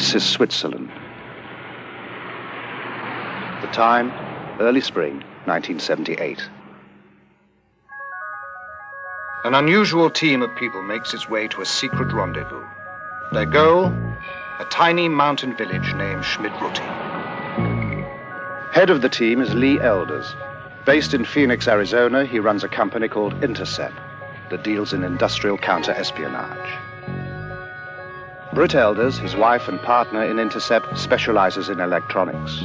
place is Switzerland. The time, early spring, 1978. An unusual team of people makes its way to a secret rendezvous. Their goal, a tiny mountain village named Schmidrutti. Head of the team is Lee Elders. Based in Phoenix, Arizona, he runs a company called Intercept that deals in industrial counter-espionage. Britt Elders, his wife and partner in Intercept, specializes in electronics.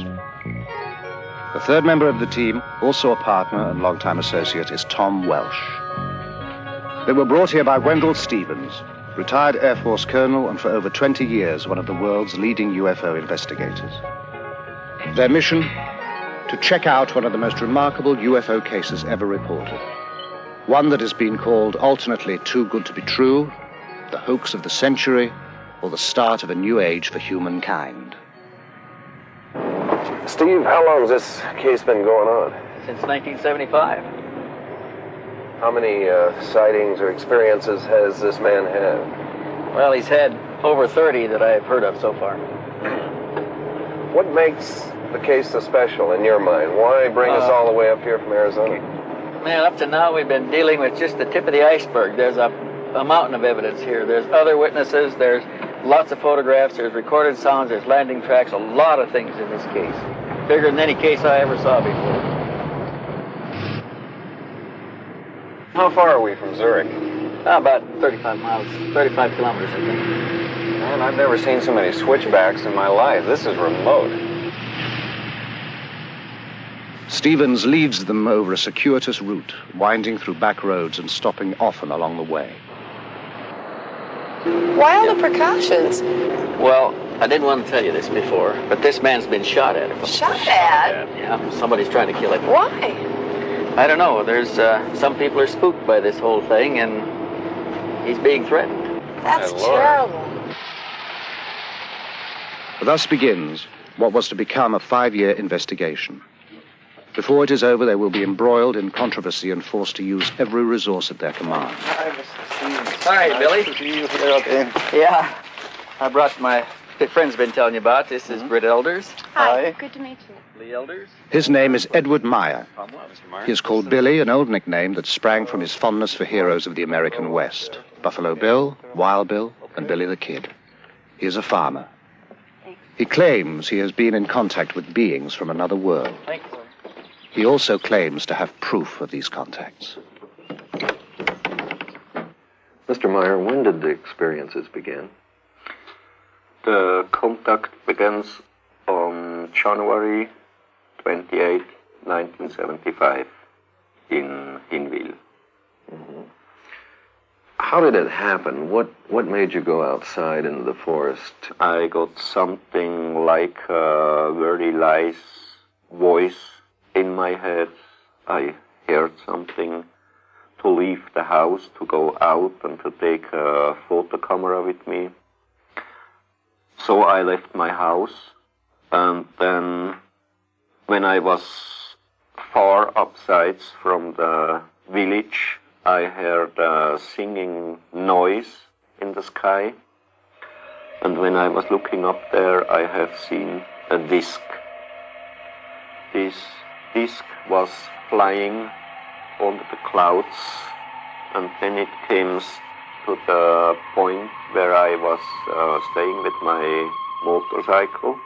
The third member of the team, also a partner and longtime associate, is Tom Welsh. They were brought here by Wendell Stevens, retired Air Force colonel and for over 20 years one of the world's leading UFO investigators. Their mission? To check out one of the most remarkable UFO cases ever reported. One that has been called alternately too good to be true, the hoax of the century, or the start of a new age for humankind. Steve, how long has this case been going on? Since 1975. How many sightings or experiences has this man had? Well, he's had over 30 that I've heard of so far. What makes the case so special in your mind? Why bring us all the way up here from Arizona? Man, up to now we've been dealing with just the tip of the iceberg. There's a mountain of evidence here. There's other witnesses, there's lots of photographs, there's recorded sounds, there's landing tracks, a lot of things in this case. Bigger than any case I ever saw before. How far are we from Zurich? About 35 miles, 35 kilometers, I think. Man, I've never seen so many switchbacks in my life. This is remote. Stevens leads them over a circuitous route, winding through back roads and stopping often along the way. Why all the precautions? Well, I didn't want to tell you this before, but this man's been shot at. Shot at? Yeah, somebody's trying to kill him. Why? I don't know. There's some people are spooked by this whole thing, and he's being threatened. That's terrible. Thus begins what was to become a 5-year investigation. Before it is over, they will be embroiled in controversy and forced to use every resource at their command. Hi, Mr. Stevens. Hi, Billy. Nice to see you here again. Yeah. I brought my friend's been telling you about. This is Britt Elders. Hi. Good to meet you. Lee Elders. His name is Edward Meier. He is called Billy, an old nickname that sprang from his fondness for heroes of the American West. Buffalo Bill, Wild Bill, and Billy the Kid. He is a farmer. He claims he has been in contact with beings from another world. Thank you. He also claims to have proof of these contacts. Mr. Meier, when did the experiences begin? The contact begins on January 28, 1975 in Hinwil. Mm-hmm. How did it happen? What made you go outside into the forest? I got something like a very nice voice in my head. I heard something to leave the house, to go out and to take a photo camera with me. So I left my house, and then when I was far upsides from the village, I heard a singing noise in the sky. And when I was looking up there, I have seen a disc. This disc was flying over the clouds, and then it came to the point where I was staying with my motorcycle.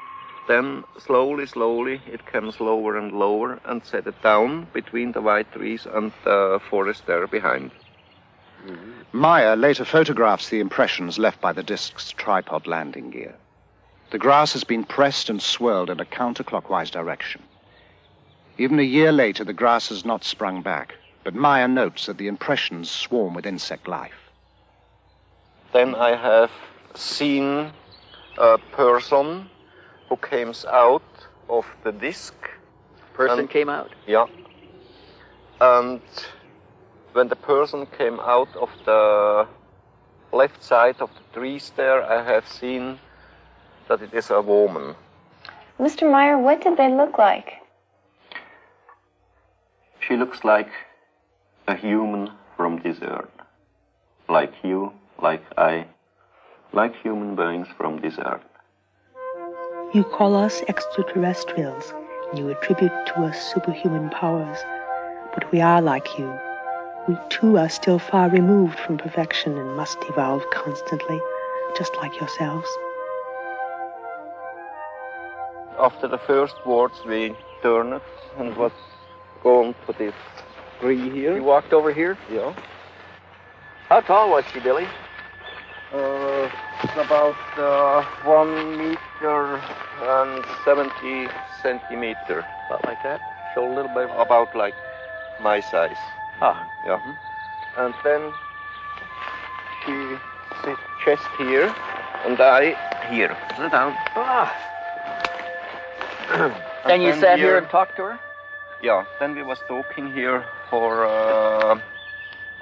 Then slowly it came lower and lower and settled down between the white trees and the forest there behind. Meier later photographs the impressions left by the disc's tripod landing gear. The grass has been pressed and swirled in a counterclockwise direction. Even a year later, the grass has not sprung back, but Meier notes that the impressions swarm with insect life. Then I have seen a person who came out of the disc. Person came out? Yeah. And when the person came out of the left side of the trees there, I have seen that it is a woman. Mr. Meier, what did they look like? She looks like a human from this earth. Like you, like I, like human beings from this earth. You call us extraterrestrials, and you attribute to us superhuman powers. But we are like you. We too are still far removed from perfection and must evolve constantly, just like yourselves. After the first words, we turned and was going to this tree here. You walked over here? Yeah. How tall was she, Billy? It's about 1 meter and 70 centimeter. About like that? Show a little bit. About like my size. Ah. Yeah. Mm-hmm. And then she sits chest here and I here. Sit down. Ah. And you sat here and talked to her? Yeah. Then we was talking here for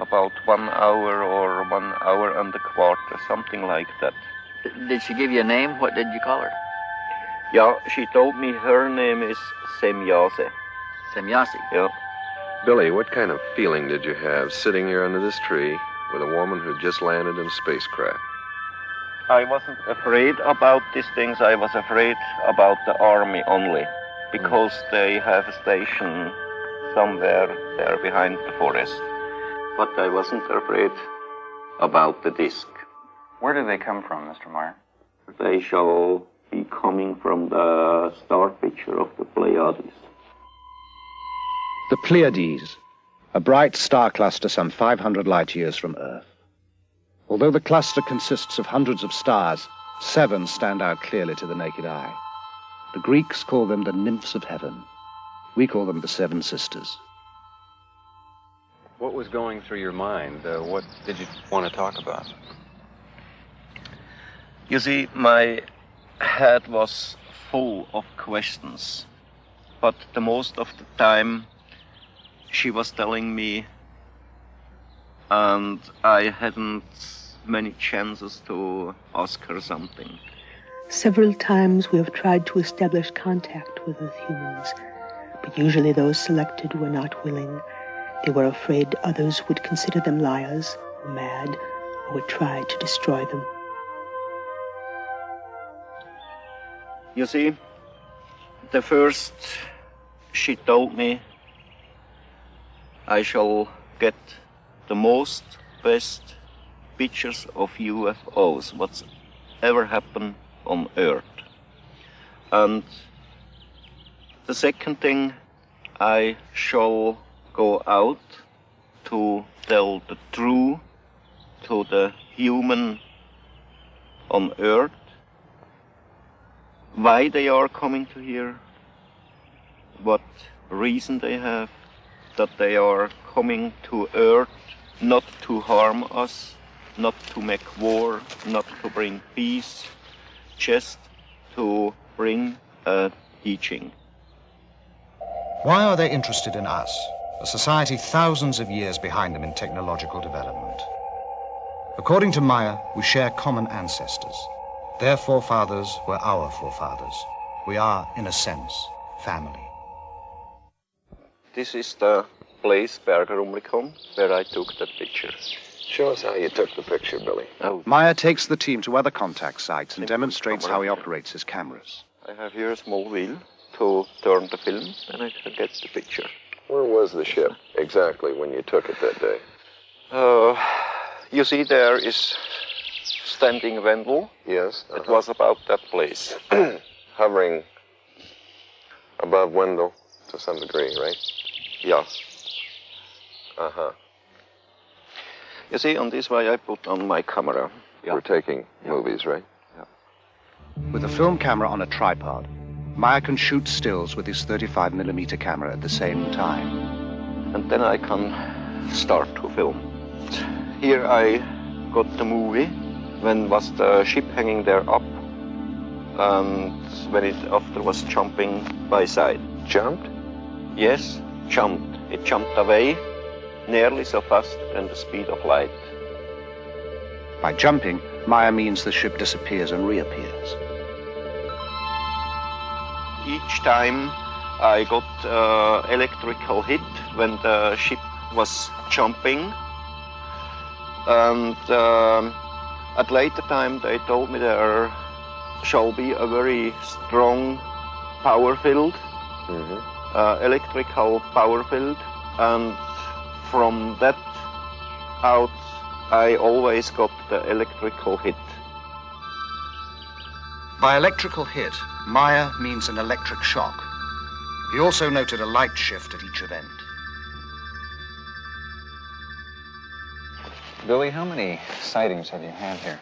about 1 hour or 1 hour and a quarter, something like that. Did she give you a name? What did you call her? Yeah, she told me her name is Semyase. Semyase. Yeah. Billy, what kind of feeling did you have sitting here under this tree with a woman who just landed in a spacecraft? I wasn't afraid about these things. I was afraid about the army only, because they have a station somewhere there behind the forest. But I wasn't afraid about the disc. Where do they come from, Mr. Meier? They shall be coming from the star picture of the Pleiades. The Pleiades, a bright star cluster some 500 light-years from Earth. Although the cluster consists of hundreds of stars, 7 stand out clearly to the naked eye. The Greeks call them the nymphs of heaven. We call them the 7 sisters. What was going through your mind? What did you want to talk about? You see, my head was full of questions, but the most of the time she was telling me, and I hadn't many chances to ask her something. Several times we have tried to establish contact with Earth humans, but usually those selected were not willing. They were afraid others would consider them liars, or mad, or would try to destroy them. You see, the first she told me I shall get the most best pictures of UFOs, what's ever happened on Earth. And the second thing, I shall go out to tell the truth to the human on Earth, why they are coming to here, what reason they have, that they are coming to Earth not to harm us, not to make war, not to bring peace, just to bring a teaching. Why are they interested in us, a society thousands of years behind them in technological development? According to Meier, we share common ancestors. Their forefathers were our forefathers. We are, in a sense, family. This is the place, Bergerumlikon, where I took that picture. Show us how you took the picture, Billy. Oh, Meier takes the team to other contact sites and demonstrates how he operates his cameras. I have here a small wheel to turn the film, and I can get the picture. Where was the ship exactly when you took it that day? You see, there is standing Wendell. Yes. It was about that place. Hovering above Wendell to some degree, right? Yeah. Uh-huh. You see, on this way I put on my camera. Yeah. We're taking movies, right? Yeah. With a film camera on a tripod, Meier can shoot stills with his 35mm camera at the same time. And then I can start to film. Here I got the movie when was the ship hanging there up, and when it after was jumping by side. Jumped? Yes, jumped. It jumped away nearly so fast than the speed of light. By jumping, Meier means the ship disappears and reappears. Each time I got electrical hit when the ship was jumping, and at later time they told me there shall be a very strong power field, electrical power field, and from that out I always got the electrical hit. By electrical hit, Meier means an electric shock. He also noted a light shift at each event. Billy, how many sightings have you had here?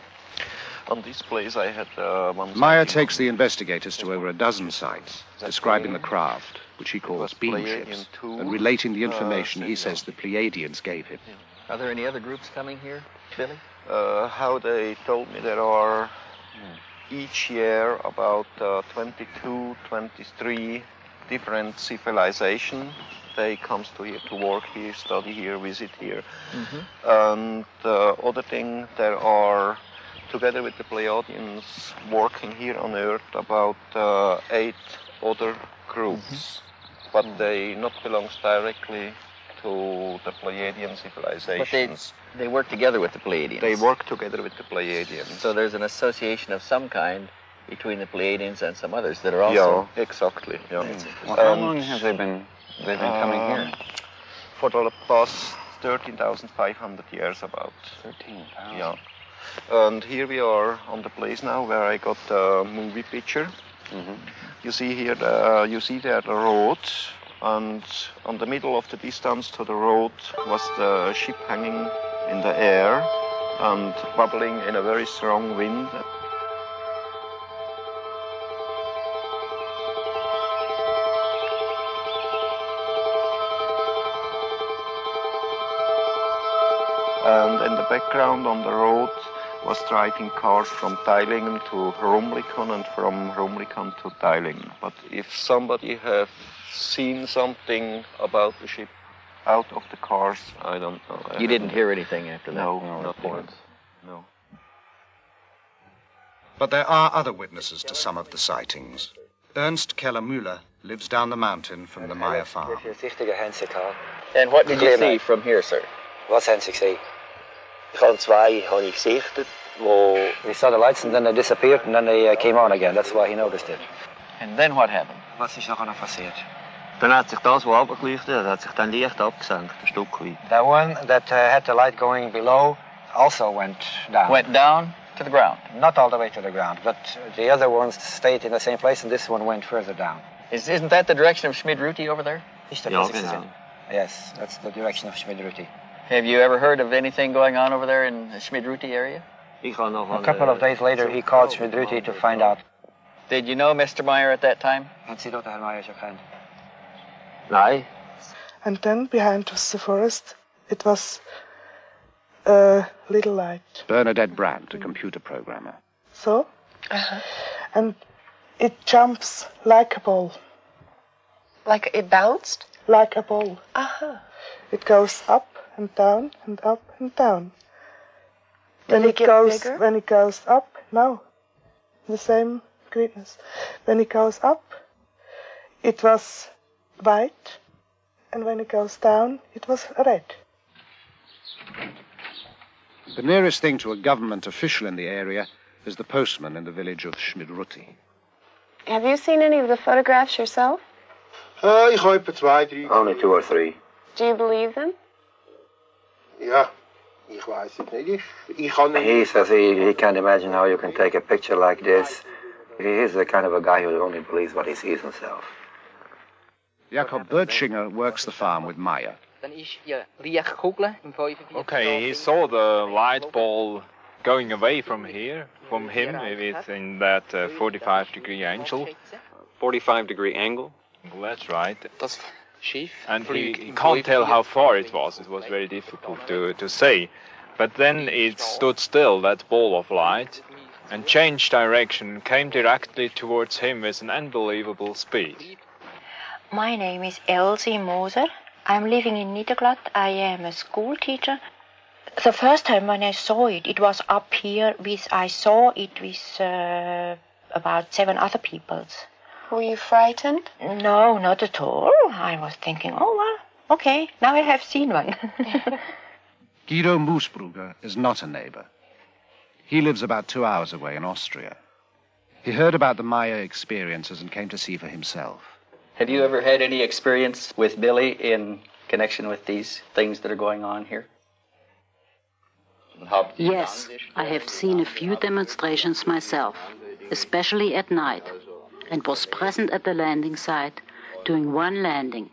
On this place I had one Meier sighting. takes the investigators to over a dozen sites, describing the craft, which he calls beam Pleiadian ships, 2, and relating the information he signal. says the Pleiadians gave him. Are there any other groups coming here, Billy? How they told me there are each year about 22, 23 different civilizations. They comes to here to work here, study here, visit here. And other thing, there are, together with the Pleiadians, working here on Earth about 8 other groups, but they not belongs directly to the Pleiadian civilizations. But they work together with the Pleiadians. They work together with the Pleiadians. So there's an association of some kind between the Pleiadians and some others that are also... Yeah, exactly. Yeah. Well, how long have they been coming here? For the past 13,500 years about. 13,000. Yeah. And here we are on the place now where I got the movie picture. You see here, you see there the road, and on the middle of the distance to the road was the ship hanging in the air and bubbling in a very strong wind. And in the background on the road was driving cars from Teilingen to Rumlikon and from Rumlikon to Teilingen. But if somebody have seen something about the ship out of the cars, I don't know. You didn't hear anything after that? No, no nothing. reports. No. But there are other witnesses to some of the sightings. Ernst Keller-Müller lives down the mountain from the Meier farm. And what did you see from here, sir? Wat zijn ze gezien? Ik had twee gesichtet, wo... We saw the lights and then they disappeared and then they came on again. That's why he noticed it. And then what happened? Wat is nog aan passeerd? Dann hat sich das, was abgeleuchtet hat, hat sich dann leicht abgesenkt, ein Stück weit. The one that had the light going below also went down. Went down to the ground? Not all the way to the ground, but the other ones stayed in the same place and this one went further down. Isn't that the direction of Schmid-Ruti over there? Ja, genau. Yes, that's the direction of Schmid-Ruti. Have you ever heard of anything going on over there in the Schmid-Ruti area? Ich habe noch A couple of days later he called Schmid-Ruti to find out. Did you know Mr. Meier at that time? Had Sie dort Herrn Meier gekend? Nein. And then behind us the forest, it was a little light. Bernadette Brandt, a computer programmer. So? And it jumps like a ball. Like it bounced? Like a ball. Uh-huh. It goes up and down and up and down. Did it get bigger? When it goes up, no, the same greenness. When it goes up, it was white, and when it goes down, it was red. The nearest thing to a government official in the area is the postman in the village of Schmid-Ruti. Have you seen any of the photographs yourself? Ich habe etwa 2, 3. Only 2 or 3. Do you believe them? Ja, ich weiß es nicht. Ich kann nicht. He says he can't imagine how you can take a picture like this. He is the kind of a guy who only believes what he sees himself. Jakob Bertschinger works the farm with Meier. Okay, he saw the light ball going away from here, from him, within that 45-degree angle. 45-degree angle? Well, that's right. And he can't tell how far it was. It was very difficult to say. But then it stood still, that ball of light, and changed direction, came directly towards him with an unbelievable speed. My name is Elsie Moser. I'm living in Niederglatt. I am a school teacher. The first time when I saw it, it was up here. I saw it with about 7 other people. Were you frightened? No, not at all. I was thinking, oh, well, okay, now I have seen one. Guido Moosbrugger is not a neighbor. He lives about 2 hours away in Austria. He heard about the Meier experiences and came to see for himself. Have you ever had any experience with Billy in connection with these things that are going on here? Yes, I have seen a few demonstrations myself, especially at night, and was present at the landing site during one landing,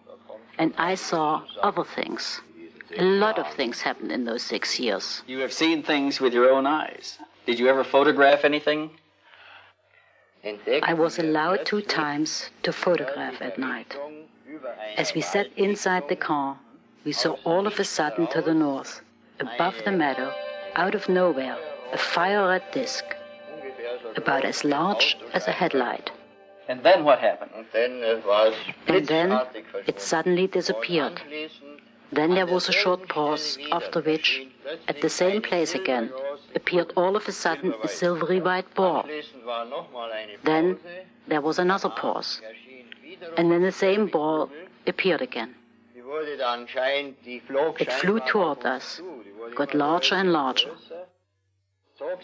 and I saw other things. A lot of things happened in those 6 years. You have seen things with your own eyes. Did you ever photograph anything? I was allowed 2 times to photograph at night. As we sat inside the car, we saw all of a sudden to the north, above the meadow, out of nowhere, a fire-red disc, about as large as a headlight. And then what happened? And then it suddenly disappeared. Then there was a short pause, after which, at the same place again, appeared all of a sudden a silvery white ball. Then there was another pause, and then the same ball appeared again. It flew toward us, got larger and larger,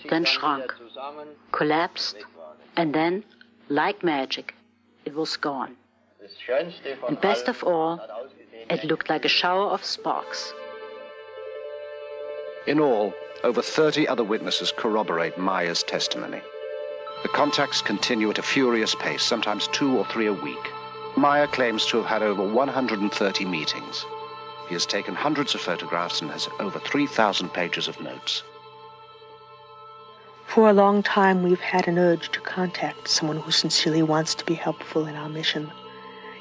then shrunk, collapsed, and then, like magic, it was gone. And best of all, it looked like a shower of sparks. In all, over 30 other witnesses corroborate Meier's testimony. The contacts continue at a furious pace, sometimes 2 or 3 a week. Meier claims to have had over 130 meetings. He has taken hundreds of photographs and has over 3,000 pages of notes. For a long time, we've had an urge to contact someone who sincerely wants to be helpful in our mission.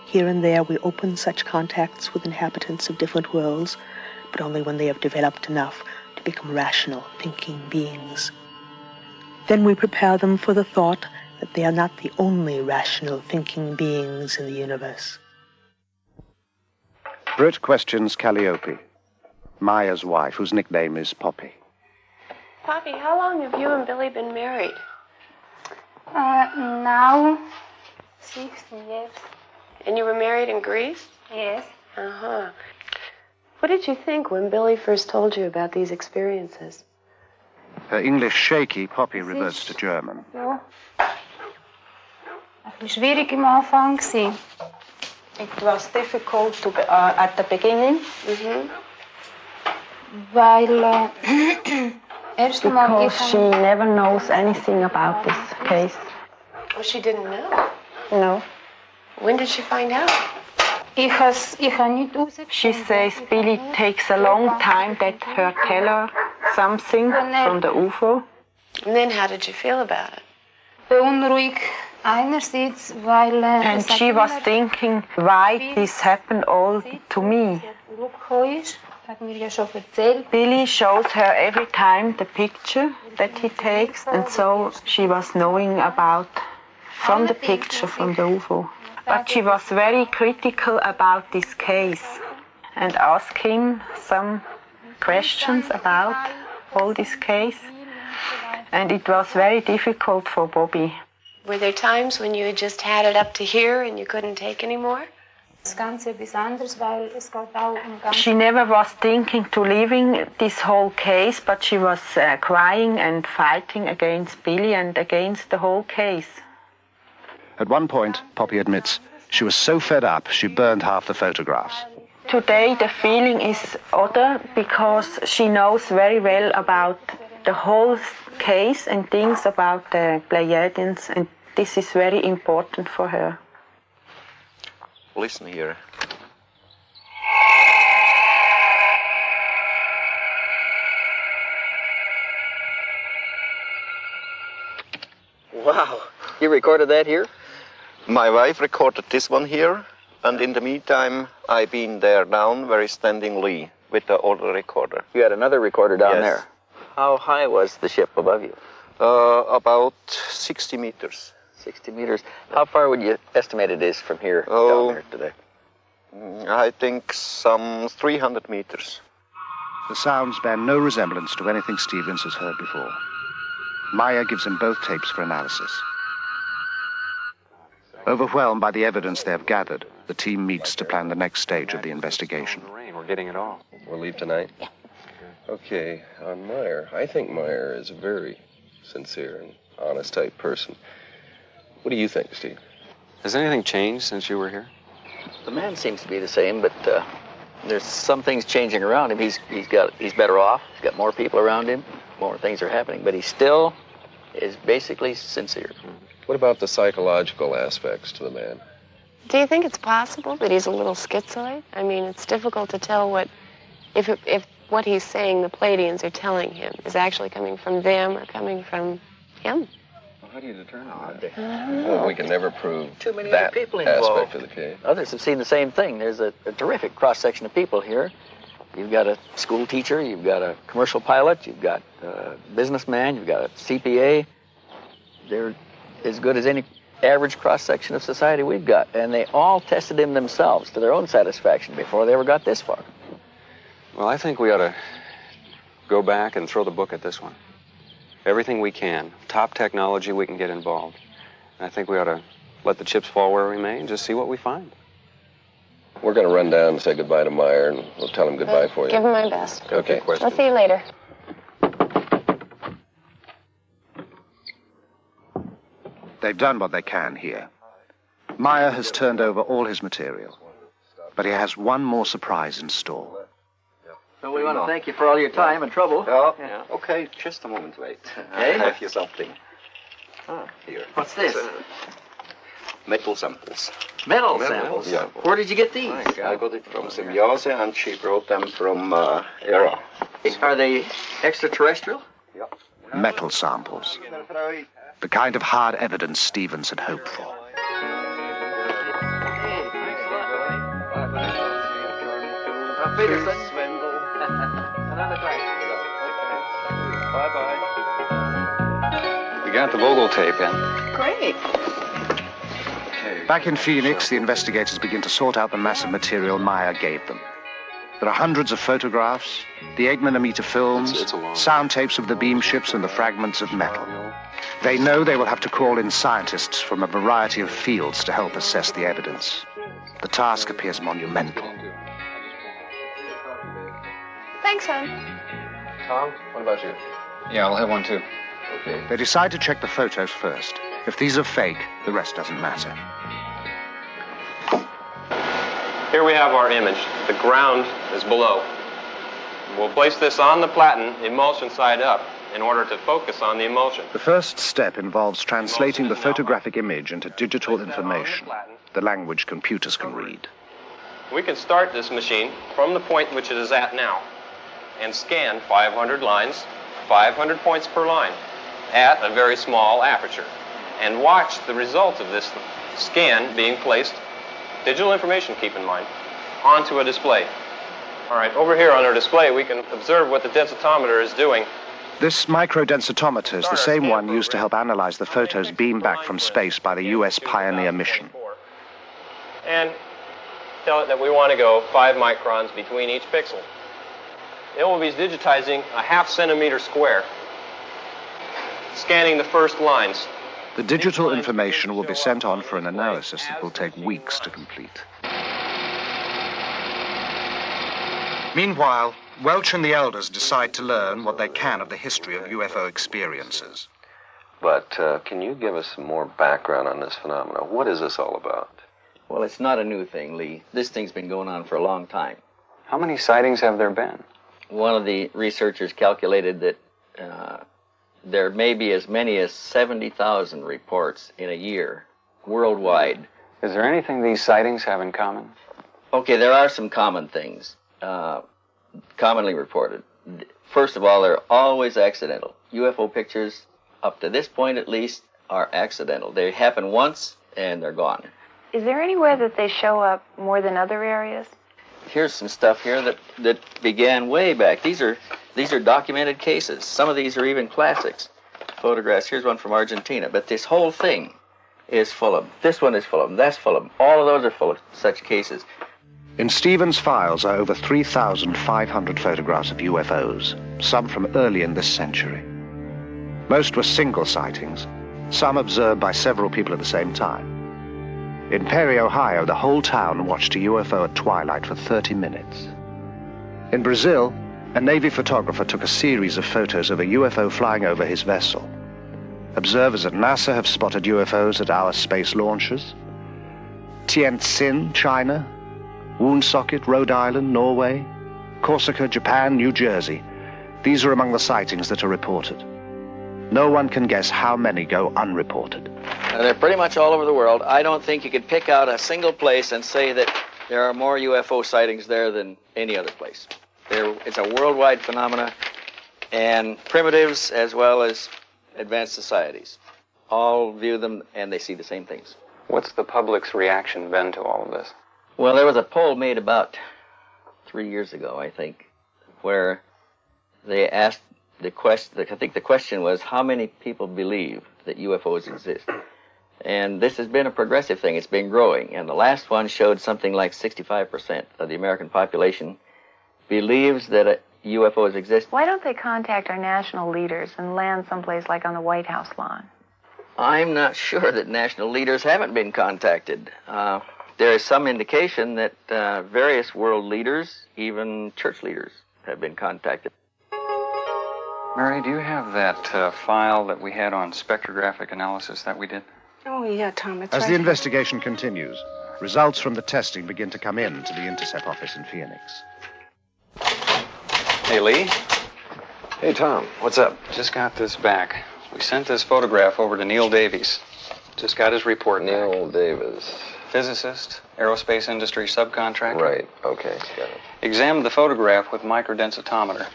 Here and there, we open such contacts with inhabitants of different worlds, but only when they have developed enough to become rational, thinking beings. Then we prepare them for the thought that they are not the only rational, thinking beings in the universe. Britt questions Calliope, Meier's wife, whose nickname is Poppy. Poppy, how long have you and Billy been married? Now, 16 years. And you were married in Greece? Yes. Uh-huh. What did you think when Billy first told you about these experiences? Her English shaky, Poppy reverts to German. Ja. Ein bisschen schwierig am Anfang gewesen. It was difficult at the beginning. Weil because she never knows anything about this case. Oh, she didn't know? No. When did she find out? She says Billy takes a long time that her tell her something from the UFO. And then how did you feel about it? Beunruhigt einerseits, weil and she was thinking why this happened all to me. Billy shows her every time the picture that he takes, and so she was knowing about from the picture from the UFO. But she was very critical about this case and asked him some questions about all this case, and it was very difficult for Bobby. Were there times when you had just had it up to here and you couldn't take any more? She never was thinking to leaving this whole case, but she was crying and fighting against Billy and against the whole case. At one point, Poppy admits, she was so fed up she burned half the photographs. Today the feeling is other because she knows very well about the whole case and things about the Pleiadians, and this is very important for her. Listen here. Wow, you recorded that here? My wife recorded this one here, and in the meantime, I've been there down where he's standing Lee with the other recorder. You had another recorder down there? How high was the ship above you? About 60 meters. 60 meters. How far would you estimate it is from here down there today? I think some 300 meters. The sounds bear no resemblance to anything Stevens has heard before. Meier gives him both tapes for analysis. Overwhelmed by the evidence they have gathered, the team meets to plan the next stage of the investigation. We're getting it all. We'll leave tonight? Yeah. Okay, on Meier. I think Meier is a very sincere and honest type person. What do you think, Steve? Has anything changed since you were here? The man seems to be the same, but there's some things changing around him. He's better off. He's got more people around him. More things are happening, but he still is basically sincere. What about the psychological aspects to the man? Do you think it's possible that he's a little schizoid? I mean, it's difficult to tell if what he's saying the Pleiadians are telling him is actually coming from them or coming from him. Well, how do you determine that? Well, we can never prove Too many that other people aspect involved. of the case. Others have seen the same thing. There's a terrific cross-section of people here. You've got a school teacher, you've got a commercial pilot, you've got a businessman, you've got a CPA. They're as good as any average cross-section of society we've got. And they all tested him themselves to their own satisfaction before they ever got this far. Well, I think we ought to go back and throw the book at this one. Everything we can. Top technology, we can get involved. And I think we ought to let the chips fall where we may and just see what we find. We're going to run down and say goodbye to Meier, and we'll tell him goodbye for you. Give him my best. Okay. I'll see you later. They've done what they can here. Meier has turned over all his material, but he has one more surprise in store. So we want to thank you for all your time and trouble. Oh, yeah. Okay, just a moment, wait. Okay. I have you something. Here. What's this? Metal samples. Metal samples? Yeah. Where did you get these? I got it from Symbiose, and she brought them from Era. Are they extraterrestrial? Yeah. Metal samples. The kind of hard evidence Stevens had hoped for. We got the Vogel tape in. Great. Back in Phoenix, the investigators begin to sort out the massive material Meier gave them. There are hundreds of photographs, the 8mm films, sound tapes of the beam ships and the fragments of metal. They know they will have to call in scientists from a variety of fields to help assess the evidence. The task appears monumental. Thanks, hon. Tom, what about you? Yeah, I'll have one too. Okay. They decide to check the photos first. If these are fake, the rest doesn't matter. Here we have our image. The ground is below. We'll place this on the platen, emulsion side up, in order to focus on the emulsion. The first step involves translating the photographic image into digital information, the language computers can read. We can start this machine from the point which it is at now and scan 500 lines, 500 points per line, at a very small aperture, and watch the result of this scan being placed, digital information, keep in mind, onto a display. All right, over here on our display, we can observe what the densitometer is doing. This microdensitometer is the same one used to help analyze the photos beamed back from space by the U.S. Pioneer mission. And tell it that we want to go 5 microns between each pixel. It will be digitizing a ½ centimeter square, scanning the first lines. The digital information will be sent on for an analysis that will take weeks to complete. Meanwhile, Welch and the elders decide to learn what they can of the history of UFO experiences. But can you give us some more background on this phenomenon? What is this all about? Well, it's not a new thing, Lee. This thing's been going on for a long time. How many sightings have there been? One of the researchers calculated that there may be as many as 70,000 reports in a year, worldwide. Is there anything these sightings have in common? Okay, there are some common things, commonly reported. First of all, they're always accidental. UFO pictures, up to this point at least, are accidental. They happen once, and they're gone. Is there anywhere that they show up more than other areas? Here's some stuff here that began way back. These are documented cases. Some of these are even classics. Photographs. Here's one from Argentina. But this whole thing is full of them. This one is full of them. That's full of them. All of those are full of such cases. In Stevens' files are over 3,500 photographs of UFOs, some from early in this century. Most were single sightings, some observed by several people at the same time. In Perry, Ohio, the whole town watched a UFO at twilight for 30 minutes. In Brazil, a Navy photographer took a series of photos of a UFO flying over his vessel. Observers at NASA have spotted UFOs at our space launches. Tientsin, China. Woonsocket, Rhode Island, Norway. Corsica, Japan, New Jersey. These are among the sightings that are reported. No one can guess how many go unreported. They're pretty much all over the world. I don't think you could pick out a single place and say that there are more UFO sightings there than any other place. It's a worldwide phenomena, and primitives as well as advanced societies all view them and they see the same things. What's the public's reaction been to all of this? Well, there was a poll made about 3 years ago, I think, where they asked the question, I think the question was, how many people believe that UFOs exist? And this has been a progressive thing. It's been growing. And the last one showed something like 65% of the American population believes that UFOs exist. Why don't they contact our national leaders and land someplace like on the White House lawn? I'm not sure that national leaders haven't been contacted. There is some indication that various world leaders, even church leaders, have been contacted. Mary, do you have that file that we had on spectrographic analysis that we did? Oh, yeah, Tom, it's As right. the investigation continues, results from the testing begin to come in to the Intercept office in Phoenix. Hey, Lee. Hey, Tom, what's up? Just got this back. We sent this photograph over to Neil Davies. Just got his report back. Neil Davis. Physicist, aerospace industry subcontractor. Right, okay, got it. Examined the photograph with microdensitometer.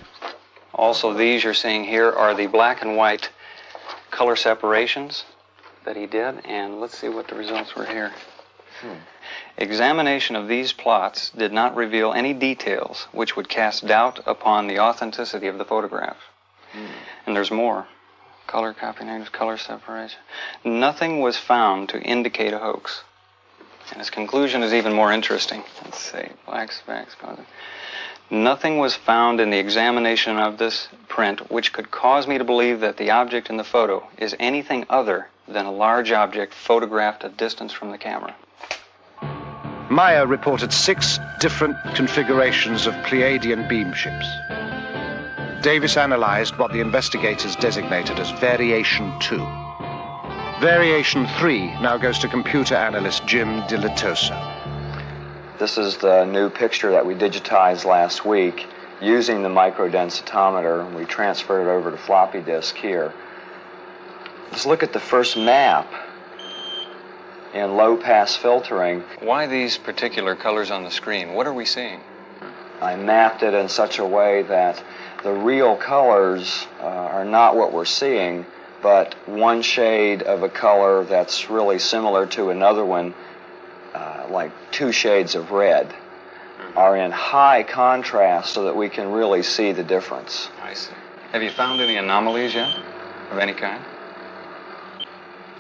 Also, these you're seeing here are the black and white color separations that he did, and let's see what the results were here. Examination of these plots did not reveal any details which would cast doubt upon the authenticity of the photograph. And there's more. Color copy negatives, color separation. Nothing was found to indicate a hoax. And his conclusion is even more interesting. Let's see, black specks. Nothing was found in the examination of this print which could cause me to believe that the object in the photo is anything other than a large object photographed at distance from the camera. Meier reported 6 different configurations of Pleiadian beam ships. Davis analyzed what the investigators designated as Variation 2. Variation 3 now goes to computer analyst Jim Dilatoso. This is the new picture that we digitized last week using the microdensitometer. We transferred it over to floppy disk here. Let's look at the first map in low-pass filtering. Why these particular colors on the screen? What are we seeing? I mapped it in such a way that the real colors are not what we're seeing, but one shade of a color that's really similar to another one, like 2 shades of red, are in high contrast so that we can really see the difference. I see. Have you found any anomalies yet, of any kind?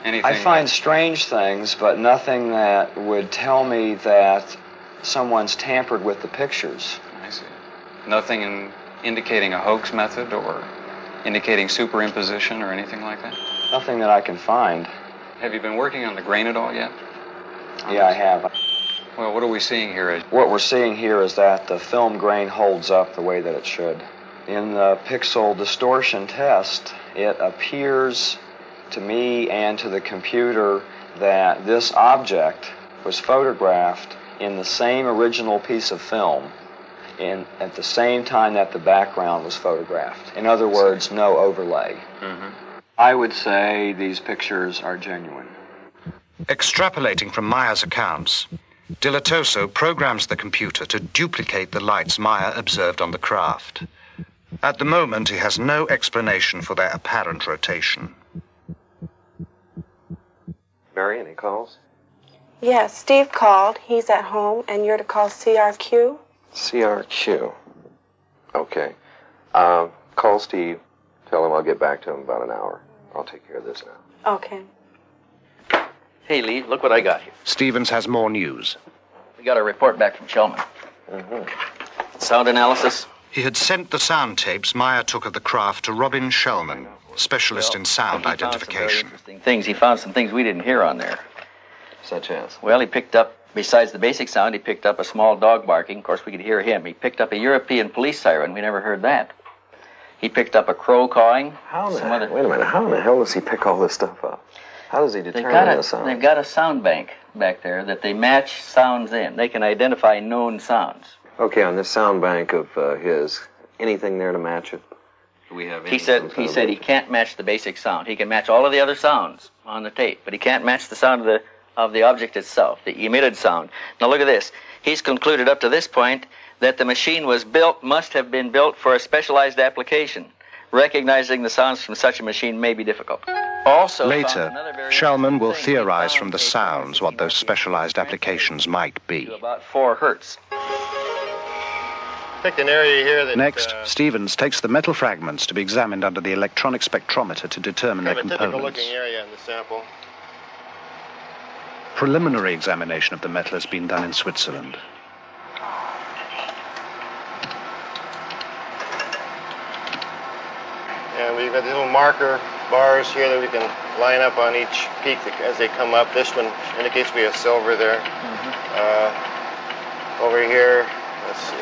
Anything I find strange things, but nothing that would tell me that someone's tampered with the pictures. I see. Nothing indicating a hoax method or indicating superimposition or anything like that? Nothing that I can find. Have you been working on the grain at all yet? Yeah, I have. Well, what are we seeing here? What we're seeing here is that the film grain holds up the way that it should. In the pixel distortion test, it appears to me and to the computer that this object was photographed in the same original piece of film at the same time that the background was photographed. In other words, no overlay. I would say these pictures are genuine. Extrapolating from Meier's accounts, Dilatoso programs the computer to duplicate the lights Meier observed on the craft. At the moment, he has no explanation for their apparent rotation. Mary, any calls? Yes, Steve called. He's at home, and you're to call CRQ. CRQ. Okay. Call Steve. Tell him I'll get back to him in about an hour. I'll take care of this now. Okay. Hey, Lee, look what I got here. Stevens has more news. We got a report back from Shellman. Sound analysis. He had sent the sound tapes Meier took of the craft to Robin Shellman, specialist in sound identification. Things. He found some things we didn't hear on there. Such as? Well, he picked up, besides the basic sound, he picked up a small dog barking. Of course, we could hear him. He picked up a European police siren. We never heard that. He picked up a crow cawing. Wait a minute. How in the hell does he pick all this stuff up? How does he determine the sound? They've got a sound bank back there that they match sounds in. They can identify known sounds. Okay, on this sound bank of his, anything there to match it? Do we have? He said he can't match the basic sound. He can match all of the other sounds on the tape, but he can't match the sound of the object itself, the emitted sound. Now look at this. He's concluded up to this point that the machine must have been built for a specialized application. Recognizing the sounds from such a machine may be difficult. Also, later, Shellman will theorize from the sounds what those specialized applications might be. About 4 hertz. Picked an area here that... Next, Stevens takes the metal fragments to be examined under the electronic spectrometer to determine their components. Typical-looking area in the sample. Preliminary examination of the metal has been done in Switzerland. And we've got these little marker bars here that we can line up on each peak as they come up. This one indicates we have silver there. Over here, let's see.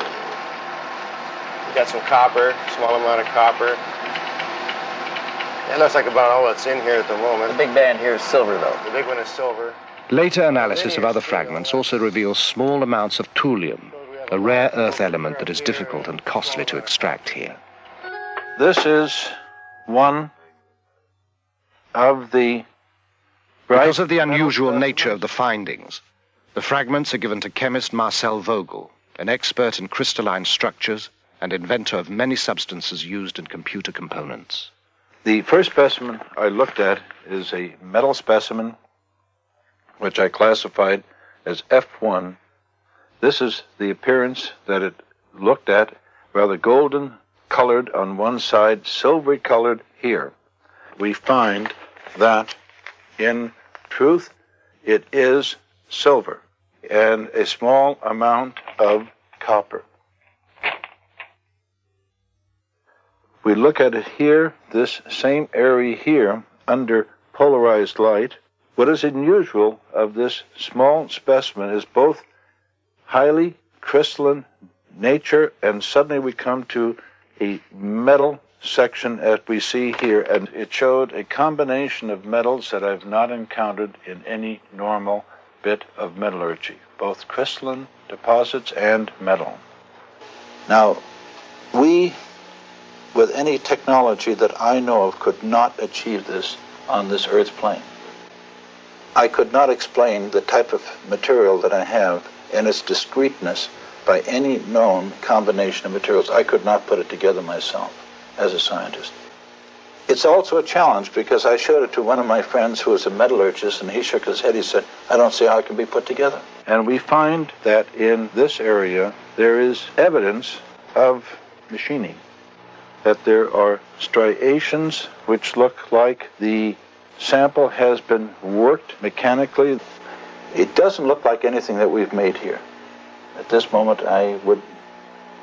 We got some copper, small amount of copper. It looks like about all that's in here at the moment. The big band here is silver, though. The big one is silver. Later analysis of other fragments also reveals small amounts of thulium, a rare earth element that is difficult and costly to extract here. This is one of the... Because of the unusual nature of the findings, the fragments are given to chemist Marcel Vogel, an expert in crystalline structures and inventor of many substances used in computer components. The first specimen I looked at is a metal specimen, which I classified as F1. This is the appearance that it looked at, rather golden colored on one side, silvery colored here. We find that, in truth, it is silver and a small amount of copper. We look at it here, this same area here, under polarized light. What is unusual of this small specimen is both highly crystalline nature, and suddenly we come to a metal section as we see here, and it showed a combination of metals that I've not encountered in any normal bit of metallurgy, both crystalline deposits and metal. Now, we, with any technology that I know of, could not achieve this on this Earth's plane. I could not explain the type of material that I have and its discreteness by any known combination of materials. I could not put it together myself as a scientist. It's also a challenge because I showed it to one of my friends who was a metallurgist, and he shook his head. He said, I don't see how it can be put together. And we find that in this area there is evidence of machining, that there are striations which look like the sample has been worked mechanically. It doesn't look like anything that we've made here. At this moment, I would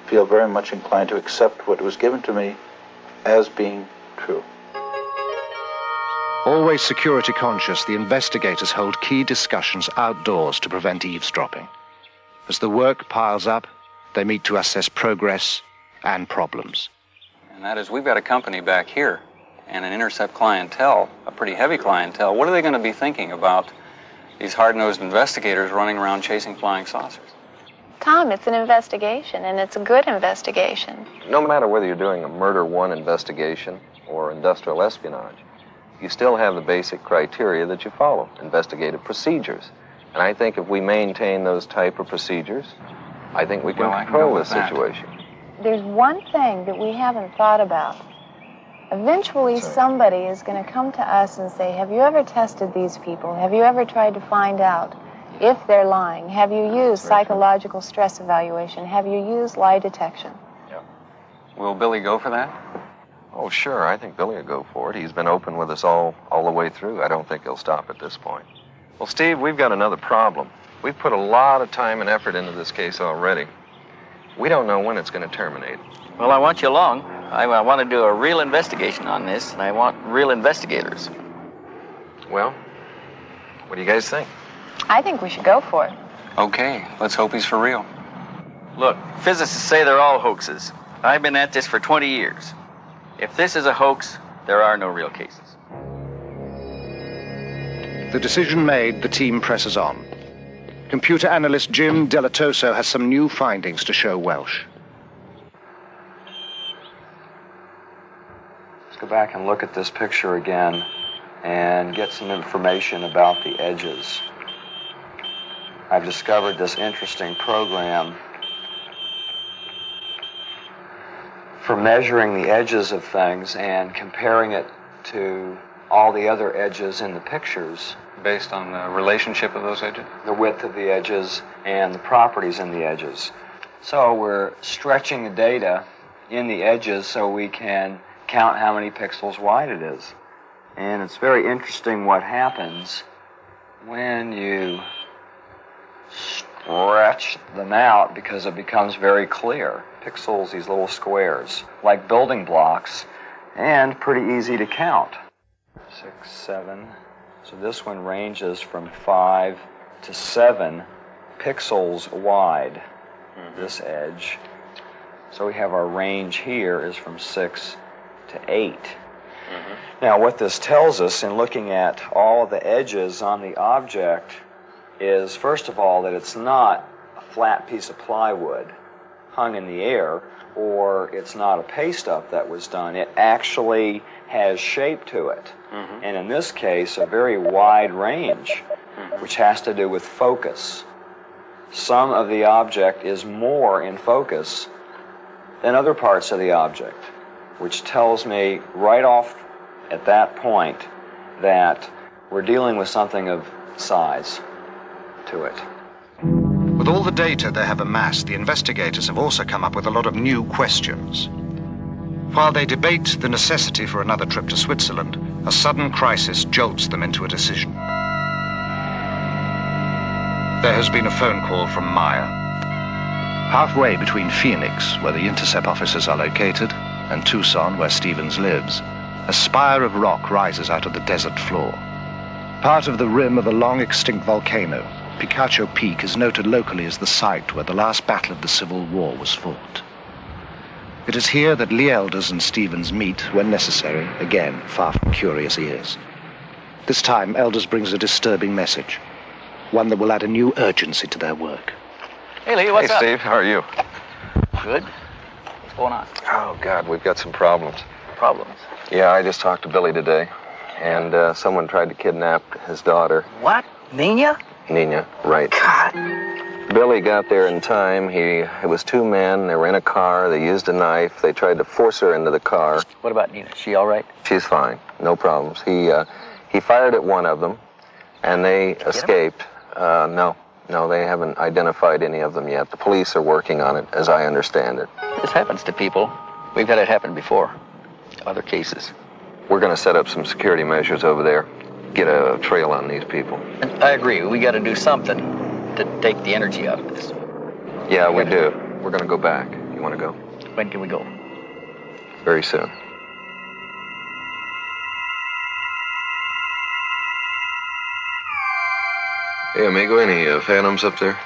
feel very much inclined to accept what was given to me as being true. Always security conscious, the investigators hold key discussions outdoors to prevent eavesdropping. As the work piles up, they meet to assess progress and problems. And that is, we've got a company back here and an intercept clientele, a pretty heavy clientele. What are they going to be thinking about these hard-nosed investigators running around chasing flying saucers? Tom, it's an investigation, and it's a good investigation. No matter whether you're doing a murder one investigation or industrial espionage, you still have the basic criteria that you follow, investigative procedures. And I think if we maintain those type of procedures, I think we can control this situation. There's one thing that we haven't thought about. Eventually, somebody is going to come to us and say, have you ever tested these people? Have you ever tried to find out if they're lying? Have you used psychological stress evaluation? Have you used lie detection? Yeah. Will Billy go for that? Oh, sure. I think Billy will go for it. He's been open with us all the way through. I don't think he'll stop at this point. Well, Steve, we've got another problem. We've put a lot of time and effort into this case already. We don't know when it's going to terminate. Well, I want you along. I want to do a real investigation on this, and I want real investigators. Well, what do you guys think? I think we should go for it. Okay, let's hope he's for real. Look, physicists say they're all hoaxes. I've been at this for 20 years. If this is a hoax, there are no real cases. The decision made, the team presses on. Computer analyst Jim Delatoso has some new findings to show Welsh. Let's go back and look at this picture again and get some information about the edges. I've discovered this interesting program for measuring the edges of things and comparing it to all the other edges in the pictures. Based on the relationship of those edges? The width of the edges and the properties in the edges. So we're stretching the data in the edges so we can count how many pixels wide it is. And it's very interesting what happens when you stretch them out, because it becomes very clear. Pixels, these little squares, like building blocks, and pretty easy to count. 6, 7. So this one ranges from 5 to 7 pixels wide, this edge. So we have our range here is from 6 to 8. Now what this tells us in looking at all of the edges on the object is, first of all, that it's not a flat piece of plywood hung in the air, or it's not a paste up that was done. It actually has shape to it. And in this case, a very wide range, which has to do with focus. Some of the object is more in focus than other parts of the object, which tells me right off at that point that we're dealing with something of size to it. With all the data they have amassed, the investigators have also come up with a lot of new questions. While they debate the necessity for another trip to Switzerland, a sudden crisis jolts them into a decision. There has been a phone call from Meier. Halfway between Phoenix, where the Intercept offices are located, and Tucson, where Stevens lives, a spire of rock rises out of the desert floor. Part of the rim of a long-extinct volcano, Picacho Peak is noted locally as the site where the last battle of the Civil War was fought. It is here that Lee Elders and Stevens meet when necessary, again, far from curious ears. This time, Elders brings a disturbing message, one that will add a new urgency to their work. Hey, Lee, what's up? Hey, Steve, how are you? Good. What's going on? Oh, God, we've got some problems. Problems? Yeah, I just talked to Billy today, and someone tried to kidnap his daughter. What? Nina? Nina, right. God. Billy got there in time. It was two men. They were in a car. They used a knife. They tried to force her into the car. What about Nina? Is she all right? She's fine. No problems. He fired at one of them, and they escaped. No, they haven't identified any of them yet. The police are working on it, as I understand it. This happens to people. We've had it happen before. Other cases. We're going to set up some security measures over there. Get a trail on these people. I agree. We got to do something to take the energy out of this. Yeah, we do. We're going to go back. You want to go? When can we go? Very soon. Hey, amigo, any phantoms up there?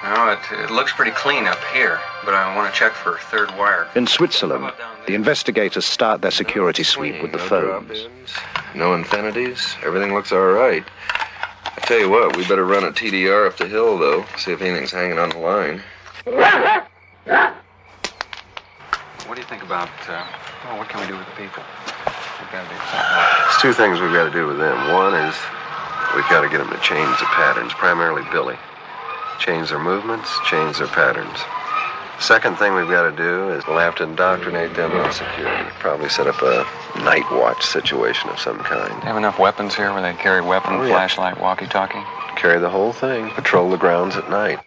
No, it looks pretty clean up here, but I want to check for third wire. In Switzerland, the investigators start their security sweep with the phones. No infinities. Everything looks all right. I tell you what, we better run a TDR up the hill, though. See if anything's hanging on the line. What do you think about, what can we do with the people? There's two things we've got to do with them. One is we've got to get them to change the patterns, primarily Billy. Change their movements, change their patterns. Second thing we've got to do is we'll have to indoctrinate them on security. Probably set up a night watch situation of some kind. Have enough weapons here where they carry weapon, flashlight, walkie-talkie? Carry the whole thing. Patrol the grounds at night.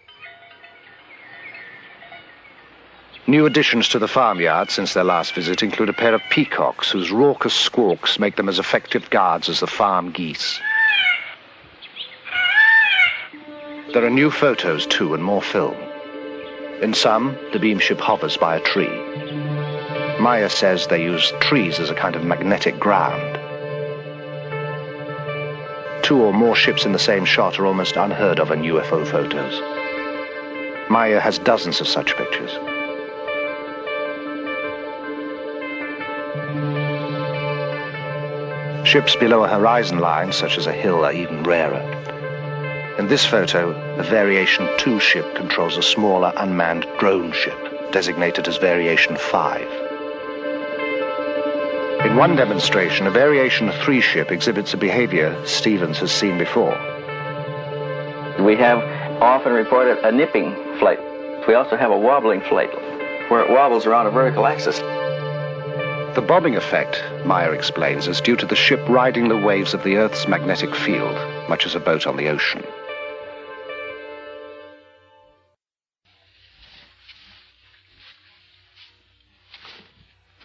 New additions to the farmyard since their last visit include a pair of peacocks whose raucous squawks make them as effective guards as the farm geese. There are new photos, too, and more film. In some, the beam ship hovers by a tree. Meier says they use trees as a kind of magnetic ground. Two or more ships in the same shot are almost unheard of in UFO photos. Meier has dozens of such pictures. Ships below a horizon line, such as a hill, are even rarer. In this photo, a Variation 2 ship controls a smaller unmanned drone ship, designated as Variation 5. In one demonstration, a Variation 3 ship exhibits a behavior Stevens has seen before. We have often reported a nipping flight. We also have a wobbling flight, where it wobbles around a vertical axis. The bobbing effect, Meier explains, is due to the ship riding the waves of the Earth's magnetic field, much as a boat on the ocean.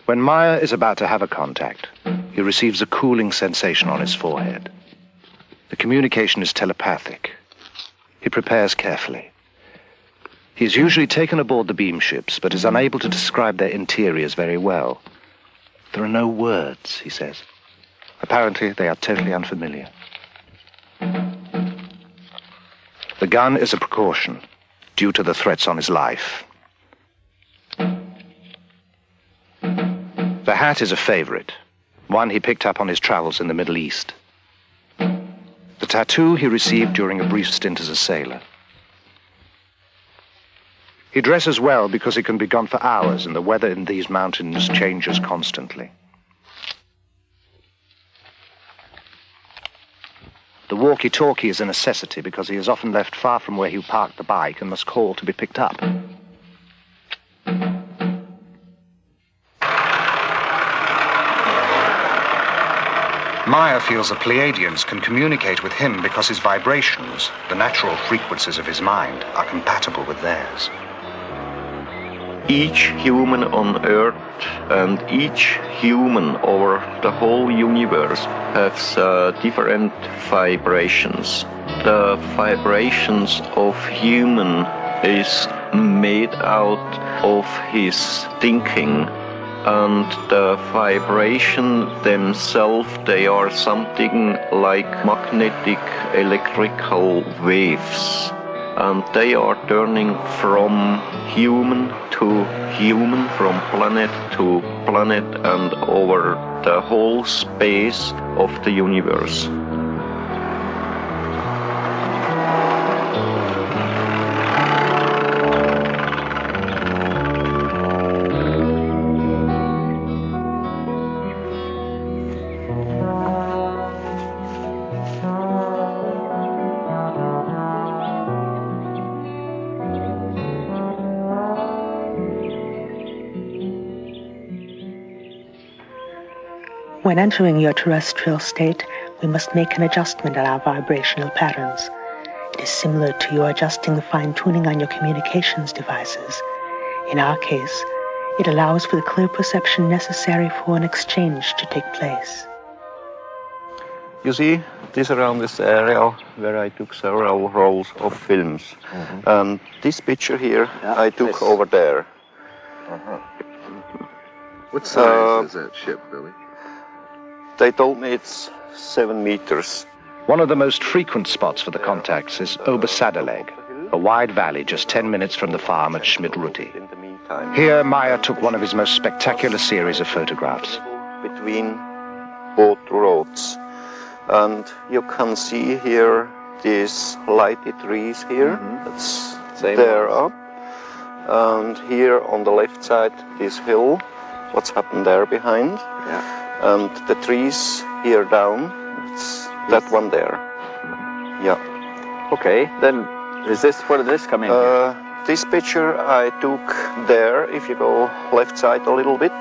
When Meier is about to have a contact, he receives a cooling sensation on his forehead. The communication is telepathic. He prepares carefully. He is usually taken aboard the beam ships, but is unable to describe their interiors very well. There are no words, he says. Apparently, they are totally unfamiliar. The gun is a precaution, due to the threats on his life. The hat is a favorite, one he picked up on his travels in the Middle East. The tattoo he received during a brief stint as a sailor. He dresses well because he can be gone for hours and the weather in these mountains changes constantly. The walkie-talkie is a necessity because he is often left far from where he parked the bike and must call to be picked up. Meier feels the Pleiadians can communicate with him because his vibrations, the natural frequencies of his mind, are compatible with theirs. Each human on Earth and each human over the whole universe has different vibrations. The vibrations of human is made out of his thinking, and the vibration themselves, they are something like magnetic electrical waves. And they are turning from human to human, from planet to planet, and over the whole space of the universe. When entering your terrestrial state, we must make an adjustment in our vibrational patterns. It is similar to your adjusting the fine-tuning on your communications devices. In our case, it allows for the clear perception necessary for an exchange to take place. You see, this around this area where I took several rolls of films. Mm-hmm. And this picture here, I took over there. Uh-huh. What size is that ship, Billy? They told me it's 7 meters. One of the most frequent spots for the contacts is Obersadeleg, a wide valley just 10 minutes from the farm at Schmidruti. Here, Meier took one of his most spectacular series of photographs. Between both roads. And you can see here these lighted trees here. Mm-hmm. That's there up. And here on the left side, this hill. What's happened there behind? Yeah. And the trees here down, it's that one there. Yeah. Okay, then is this, where did this come in here? This picture I took there, if you go left side a little bit,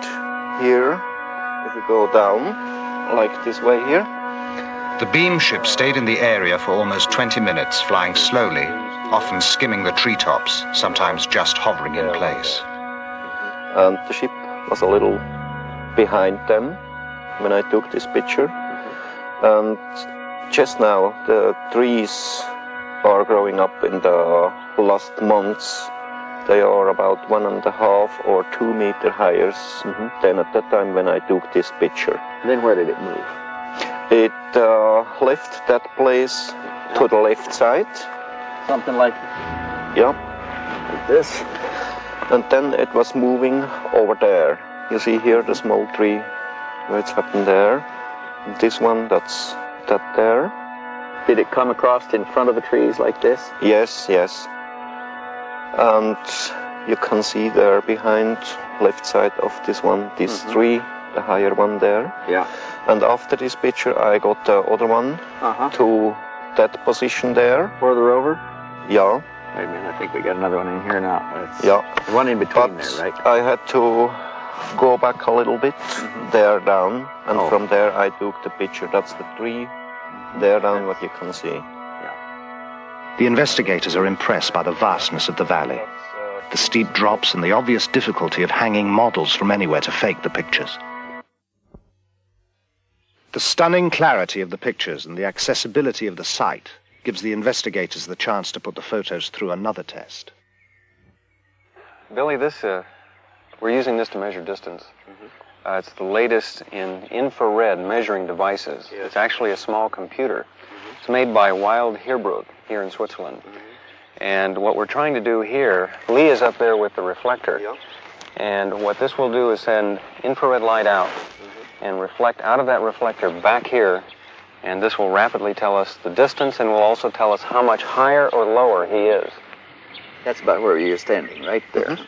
here, if you go down, like this way here. The beam ship stayed in the area for almost 20 minutes, flying slowly, often skimming the treetops, sometimes just hovering in place. And the ship was a little behind them when I took this picture. And just now the trees are growing up in the last months. They are about 1.5 or 2 meters higher than at that time when I took this picture. Then where did it move? It left that place to the left side. Something like this. And then it was moving over there. You see here the small tree, where it's happened there. This one, that's that there. Did it come across in front of the trees like this? Yes, yes. And you can see there behind, left side of this one, these three, the higher one there. Yeah. And after this picture, I got the other one to that position there. Further over? Yeah. Wait a minute, I think we got another one in here now. Yeah. One in between but there, right? I had to go back a little bit, there down, and from there I took the picture. That's the tree there down, what you can see. The investigators are impressed by the vastness of the valley, the steep drops and the obvious difficulty of hanging models from anywhere to fake the pictures. The stunning clarity of the pictures and the accessibility of the site gives the investigators the chance to put the photos through another test. Billy, we're using this to measure distance. It's the latest in infrared measuring devices. It's actually a small computer. It's made by Wild Heerbrugg here in Switzerland. And what we're trying to do here, Lee is up there with the reflector. And what this will do is send infrared light out and reflect out of that reflector back here. And this will rapidly tell us the distance and will also tell us how much higher or lower he is. That's about where you're standing, right there.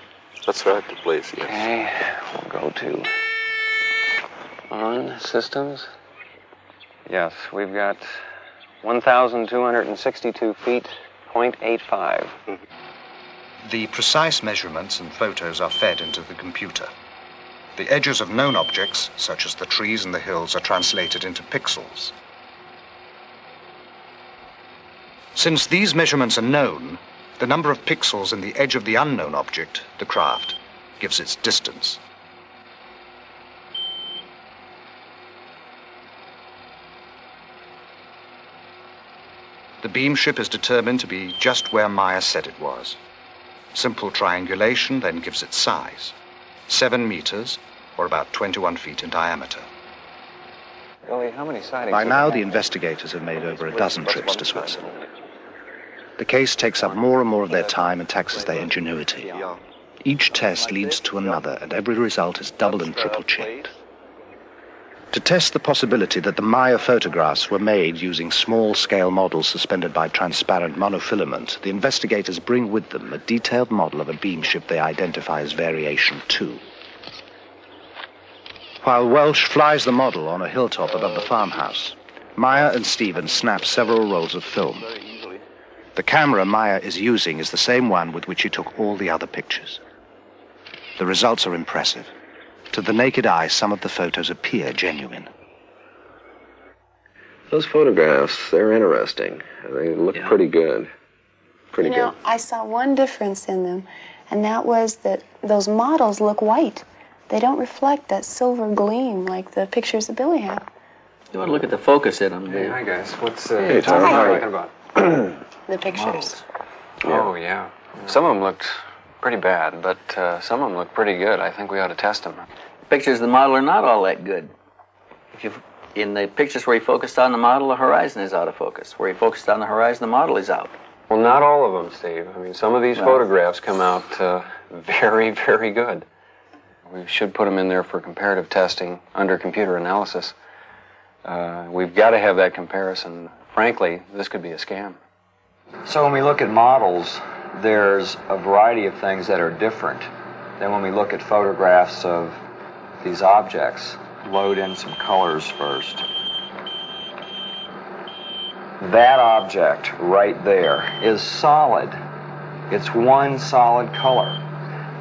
That's right, the place, yes. Okay, we'll go to on systems. Yes, we've got 1,262 feet, 0.85. The precise measurements and photos are fed into the computer. The edges of known objects, such as the trees and the hills, are translated into pixels. Since these measurements are known, the number of pixels in the edge of the unknown object, the craft, gives its distance. The beam ship is determined to be just where Meier said it was. Simple triangulation then gives its size, 7 meters, or about 21 feet in diameter. Billy, how many sightings? By now, the investigators have made over a dozen trips to Switzerland. The case takes up more and more of their time and taxes their ingenuity. Each test leads to another, and every result is double and triple checked. To test the possibility that the Meier photographs were made using small-scale models suspended by transparent monofilament, the investigators bring with them a detailed model of a beam ship they identify as Variation 2. While Welsh flies the model on a hilltop above the farmhouse, Meier and Stevens snap several rolls of film. The camera Meier is using is the same one with which he took all the other pictures. The results are impressive. To the naked eye, some of the photos appear genuine. Those photographs, they're interesting. They look pretty good. Pretty good. I saw one difference in them, and that was that those models look white. They don't reflect that silver gleam like the pictures that Billy had. You want to look at the focus in them. Hey, hi guys. What's Hey, Tom, what are you hi. talking about? The pictures. Oh, yeah. Some of them looked pretty bad, but some of them look pretty good. I think we ought to test them. Pictures of the model are not all that good. In the pictures where he focused on the model, the horizon is out of focus. Where he focused on the horizon, the model is out. Well, not all of them, Steve. I mean, some of these photographs come out very, very good. We should put them in there for comparative testing under computer analysis. We've got to have that comparison. Frankly, this could be a scam. So when we look at models, there's a variety of things that are different than when we look at photographs of these objects. Load in some colors first. That object right there is solid. It's one solid color.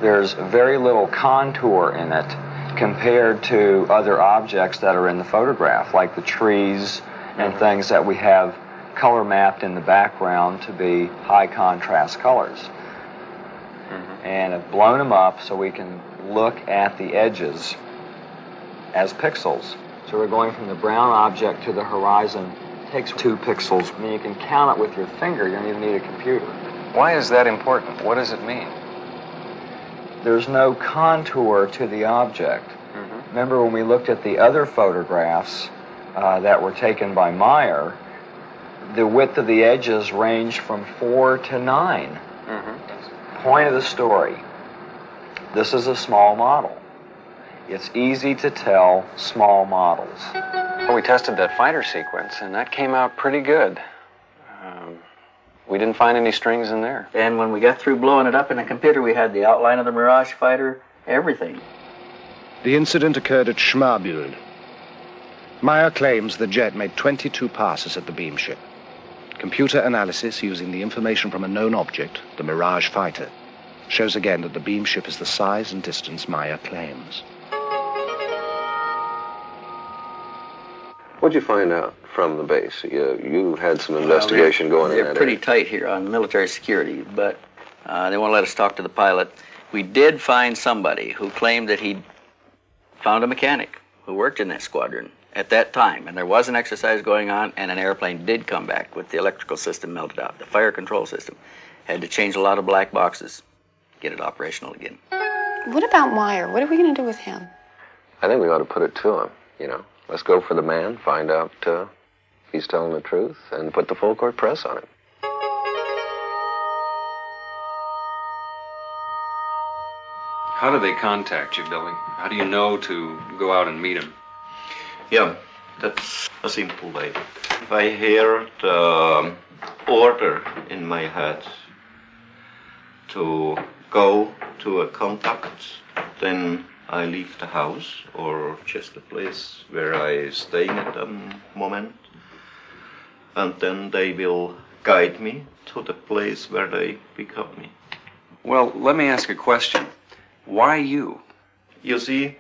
There's very little contour in it compared to other objects that are in the photograph, like the trees and things that we have color mapped in the background to be high contrast colors. And I've blown them up so we can look at the edges as pixels. So we're going from the brown object to the horizon. It takes 2 pixels. I mean, you can count it with your finger. You don't even need a computer. Why is that important? What does it mean? There's no contour to the object. Remember when we looked at the other photographs that were taken by Meier, the width of the edges ranged from 4 to 9. Point of the story. This is a small model. It's easy to tell small models. We tested that fighter sequence, and that came out pretty good. We didn't find any strings in there. And when we got through blowing it up in the computer, we had the outline of the Mirage fighter, everything. The incident occurred at Schmarbühl. Meier claims the jet made 22 passes at the beam ship. Computer analysis using the information from a known object, the Mirage fighter, shows again that the beam ship is the size and distance Meier claims. What'd you find out from the base? You had some investigation going in that They're pretty area. tight here on military security, but they won't let us talk to the pilot. We did find somebody who claimed that he found a mechanic who worked in that squadron at that time, and there was an exercise going on, and an airplane did come back with the electrical system melted out. The fire control system had to change a lot of black boxes, get it operational again. What about Meier? What are we going to do with him? I think we ought to put it to him, you know. Let's go for the man, find out if he's telling the truth, and put the full court press on him. How do they contact you, Billy? How do you know to go out and meet him? Yeah, that's a simple way. If I hear the order in my head to go to a contact, then I leave the house or just the place where I stay at the moment, and then they will guide me to the place where they pick up me. Well, let me ask a question. Why you? You see,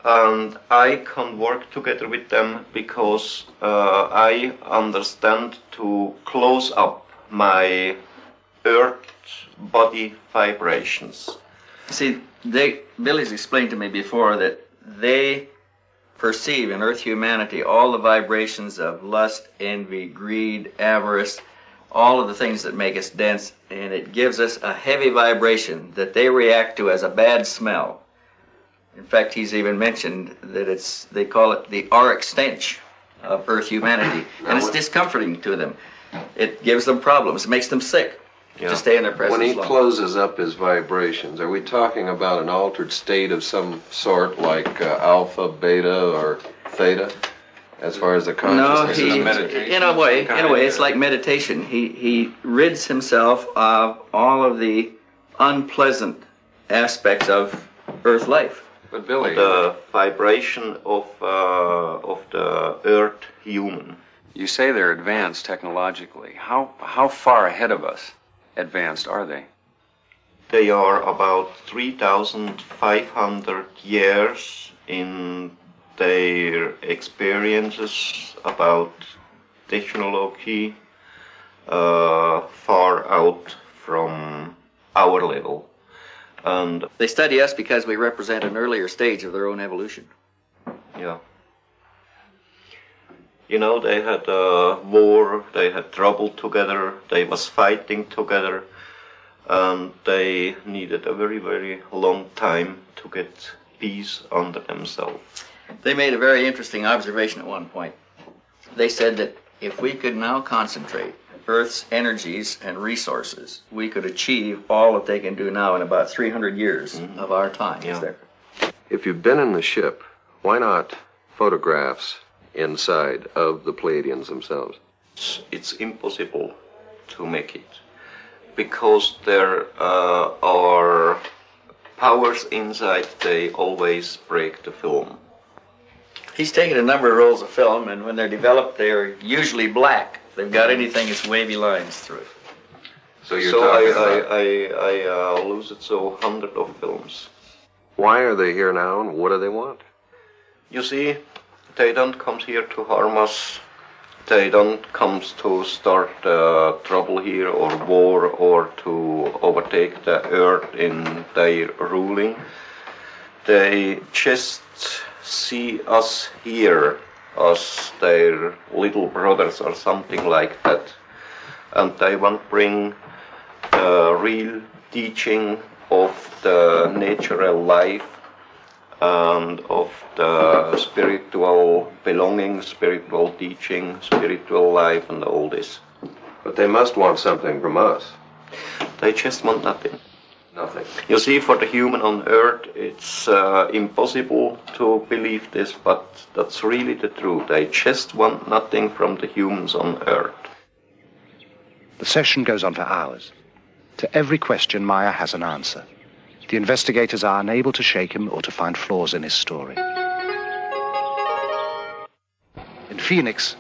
and I can work together with them because I understand to close up my earth body vibrations. See, Billy's explained to me before that they perceive in Earth humanity all the vibrations of lust, envy, greed, avarice, all of the things that make us dense, and it gives us a heavy vibration that they react to as a bad smell. In fact, he's even mentioned that they call it the auric stench of Earth humanity, and it's discomforting to them. It gives them problems, it makes them sick. To stay in their presence When he long. closes up his vibrations, are we talking about an altered state of some sort, like alpha, beta, or theta, as far as the consciousness is meditation? In a way, it's like meditation. He rids himself of all of the unpleasant aspects of Earth life. But Billy, the vibration of the Earth human. you say they're advanced technologically. How far ahead of us advanced are they? They are about 3,500 years in their experiences about technology, far out from our level. And they study us because we represent an earlier stage of their own evolution. Yeah. You know, they had a war, they had trouble together, they was fighting together, and they needed a very, very long time to get peace under themselves. They made a very interesting observation at one point. They said that if we could now concentrate Earth's energies and resources, we could achieve all that they can do now in about 300 years of our time. Yeah. If you've been in the ship, why not photographs inside of the Pleiadians themselves? It's impossible to make it because there are powers inside, they always break the film. He's taken a number of rolls of film, and when they're developed, they're usually black. If they've got anything, it's wavy lines through it. So you're talking I lose it so hundreds of films. Why are they here now, and what do they want? You see, they don't come here to harm us. They don't come to start trouble here or war or to overtake the earth in their ruling. They just see us here as their little brothers or something like that. And they want to bring the real teaching of the natural life and of the spiritual belonging, spiritual teaching, spiritual life, and all this. But they must want something from us. They just want nothing. Nothing. You see, for the human on Earth, it's impossible to believe this, but that's really the truth. They just want nothing from the humans on Earth. The session goes on for hours. To every question, Meier has an answer. The investigators are unable to shake him or to find flaws in his story. In Phoenix,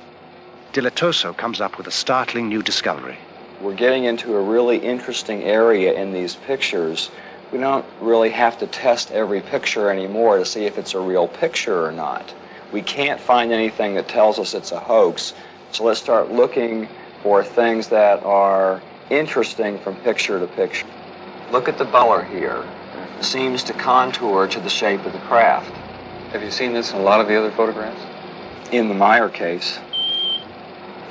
Dilatoso comes up with a startling new discovery. We're getting into a really interesting area in these pictures. We don't really have to test every picture anymore to see if it's a real picture or not. We can't find anything that tells us it's a hoax, so let's start looking for things that are interesting from picture to picture. Look at the color here. It seems to contour to the shape of the craft. Have you seen this in a lot of the other photographs? In the Meier case.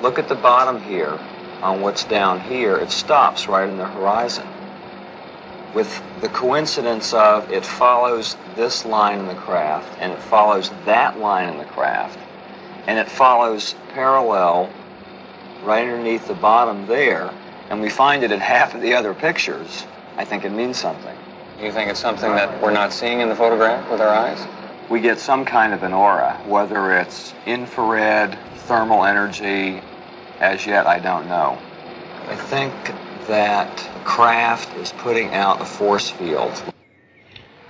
Look at the bottom here. On what's down here, it stops right in the horizon. With the coincidence of it follows this line in the craft, and it follows that line in the craft, and it follows parallel right underneath the bottom there, and we find it in half of the other pictures, I think it means something. You think it's something that we're not seeing in the photograph with our eyes? We get some kind of an aura, whether it's infrared, thermal energy, as yet I don't know. I think that craft is putting out a force field.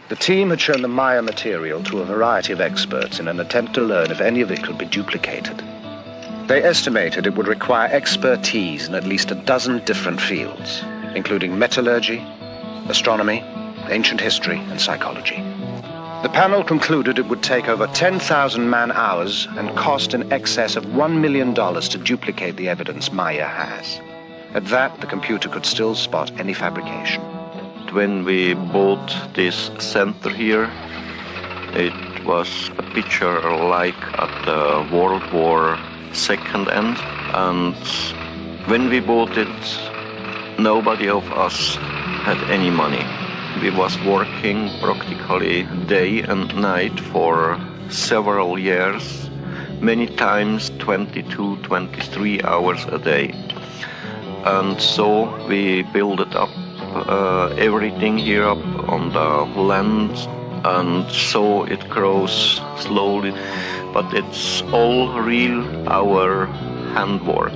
The team had shown the Meier material to a variety of experts in an attempt to learn if any of it could be duplicated. They estimated it would require expertise in at least a dozen different fields, including metallurgy, astronomy, ancient history, and psychology. The panel concluded it would take over 10,000 man-hours and cost in excess of $1 million to duplicate the evidence Meier has. At that, the computer could still spot any fabrication. When we bought this center here, it was a picture like at the World War II end. And when we bought it, nobody of us had any money. We was working practically day and night for several years, many times 22, 23 hours a day. And so we built up everything here up on the land, and so it grows slowly, but it's all real, our handwork.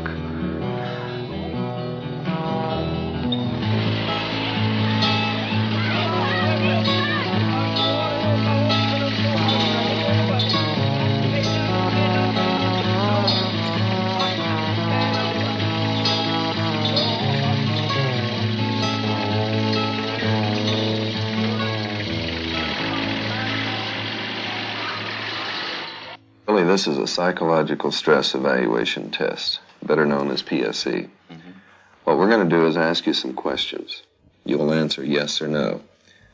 This is a psychological stress evaluation test, better known as PSE. What we're going to do is ask you some questions. You will answer yes or no.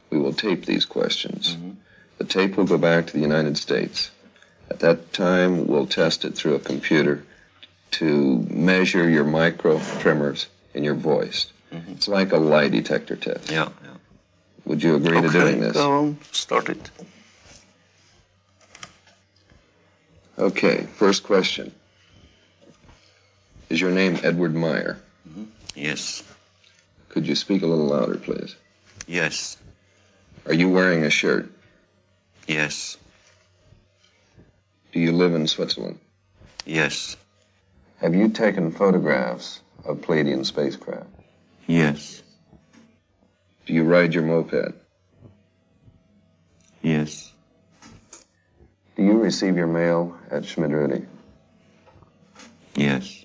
We will tape these questions. The tape will go back to the United States. At that time, we'll test it through a computer to measure your micro tremors in your voice. It's like a lie detector test. Yeah. Would you agree to doing this? Go on, start it. Okay, first question. Is your name Edward Meier? Yes. Could you speak a little louder, please? Yes. Are you wearing a shirt? Yes. Do you live in Switzerland? Yes. Have you taken photographs of Palladian spacecraft? Yes. Do you ride your moped? Yes. Do you receive your mail at Schmidt-Rudi? Yes.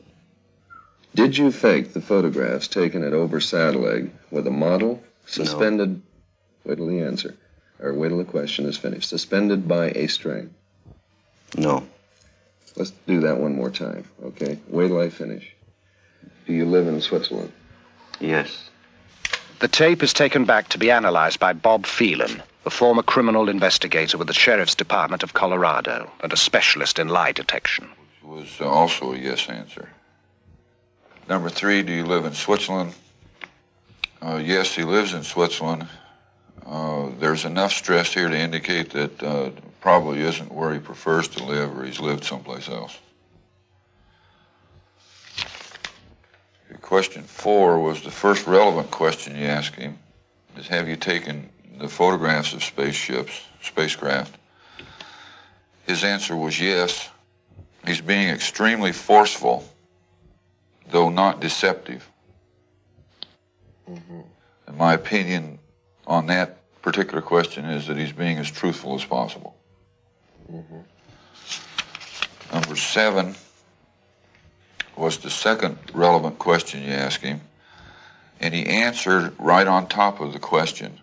Did you fake the photographs taken at Ober-Sadeleg with a model suspended... Wait till the answer, or wait till the question is finished. Suspended by a string? No. Let's do that one more time, okay? Wait till I finish. Do you live in Switzerland? Yes. The tape is taken back to be analyzed by Bob Phelan, a former criminal investigator with the Sheriff's Department of Colorado and a specialist in lie detection. Was also a yes answer. Number 3, do you live in Switzerland? Yes, he lives in Switzerland. There's enough stress here to indicate that probably isn't where he prefers to live, or he's lived someplace else. Question 4 was the first relevant question you asked him. is, have you taken the photographs of spacecraft? His answer was yes. He's being extremely forceful, though not deceptive. Mm-hmm. And my opinion on that particular question is that he's being as truthful as possible. Mm-hmm. Number 7 was the second relevant question you asked him, and he answered right on top of the question.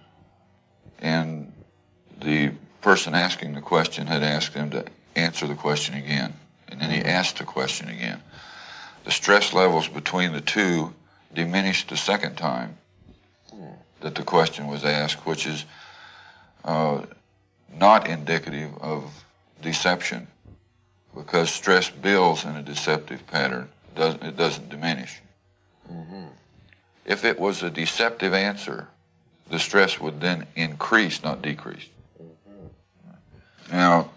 And the person asking the question had asked him to answer the question again, and then he asked the question again. The stress levels between the two diminished the second time that the question was asked, which is not indicative of deception, because stress builds in a deceptive pattern. It doesn't diminish. Mm-hmm. If it was a deceptive answer, the stress would then increase, not decrease. Mm-hmm. Now,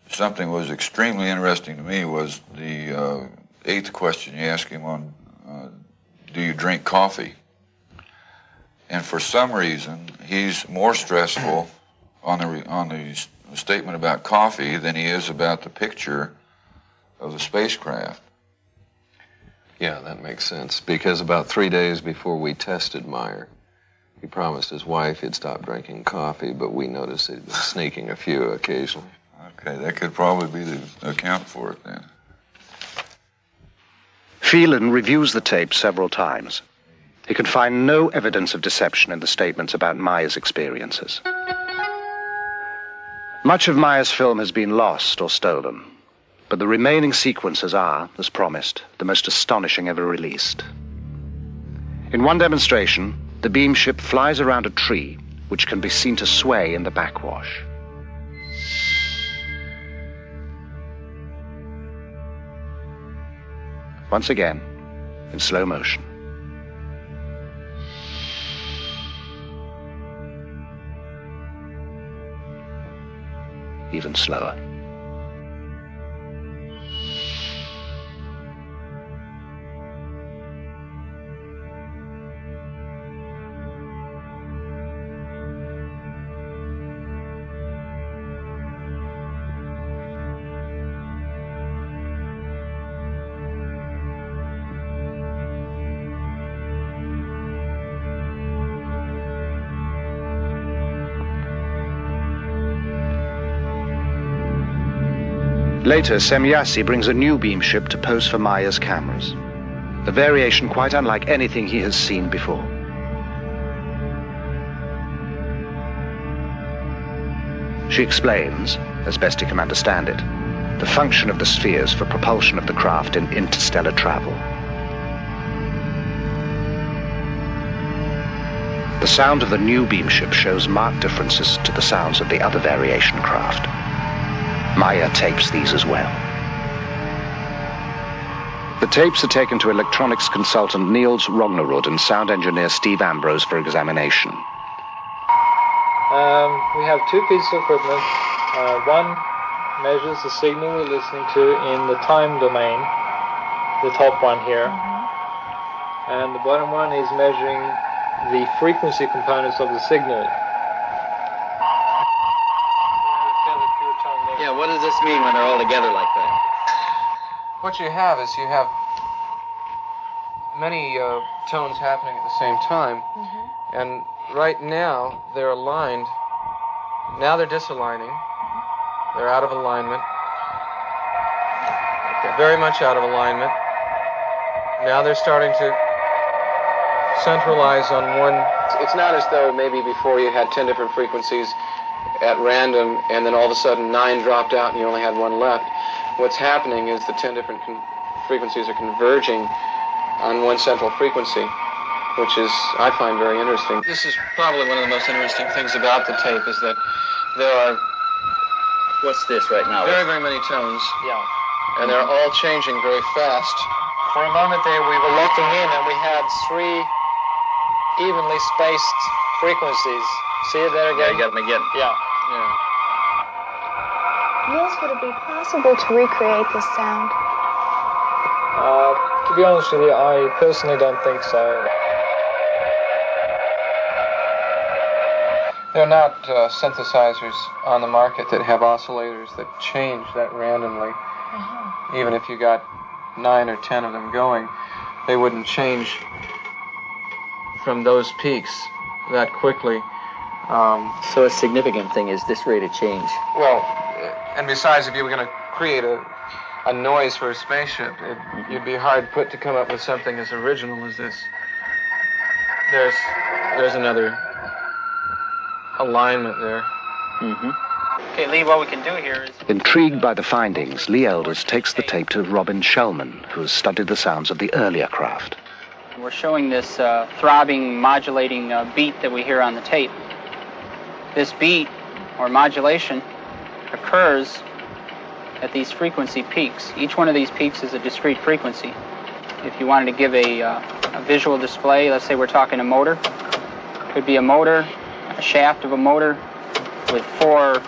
something was extremely interesting to me was the 8th question you asked him on, do you drink coffee? And for some reason, he's more stressful on the statement about coffee than he is about the picture of the spacecraft. Yeah, that makes sense. Because about 3 days before we tested Meier, he promised his wife he'd stop drinking coffee, but we noticed he'd been sneaking a few occasionally. Okay, that could probably be the account for it then. Phelan reviews the tape several times. He can find no evidence of deception in the statements about Meier's experiences. Much of Meier's film has been lost or stolen, but the remaining sequences are, as promised, the most astonishing ever released. In one demonstration, the beam ship flies around a tree, which can be seen to sway in the backwash. Once again, in slow motion. Even slower. Later, Semyasi brings a new beam ship to pose for Meier's cameras, a variation quite unlike anything he has seen before. She explains, as best he can understand it, the function of the spheres for propulsion of the craft in interstellar travel. The sound of the new beam ship shows marked differences to the sounds of the other variation craft. Meier tapes these as well. The tapes are taken to electronics consultant Niels Rognerud and sound engineer Steve Ambrose for examination. We have two pieces of equipment. One measures the signal we're listening to in the time domain, the top one here. And the bottom one is measuring the frequency components of the signal. Yeah, what does this mean when they're all together like that? What you have is you have many tones happening at the same time, and right now they're aligned. Now they're disaligning. They're out of alignment. They're very much out of alignment. Now they're starting to centralize on one. It's not as though maybe before you had 10 different frequencies at random, and then all of a sudden 9 dropped out and you only had 1 left. What's happening is the 10 different frequencies are converging on one central frequency, which is, I find, very interesting. This is probably one of the most interesting things about the tape, is that there are... What's this right now? Very, very many tones. Yeah. And they're all changing very fast. For a moment there, we were locking in and we had 3 evenly spaced frequencies. See it there again? Yeah, you got them again. Yeah. Niels, would it be possible to recreate this sound? To be honest with you, I personally don't think so. There are not synthesizers on the market that have oscillators that change that randomly. Even if you got 9 or 10 of them going, they wouldn't change from those peaks that quickly. So a significant thing is this rate of change. Well, and besides, if you were going to create a noise for a spaceship, you'd be hard put to come up with something as original as this. There's another alignment there. Okay, Lee, what we can do here is... Intrigued by the findings, Lee Elders takes the tape to Robin Shellman, who has studied the sounds of the earlier craft. We're showing this throbbing, modulating beat that we hear on the tape. This beat, or modulation, occurs at these frequency peaks. Each one of these peaks is a discrete frequency. If you wanted to give a visual display, let's say we're talking a motor. Could be a motor, a shaft of a motor with 4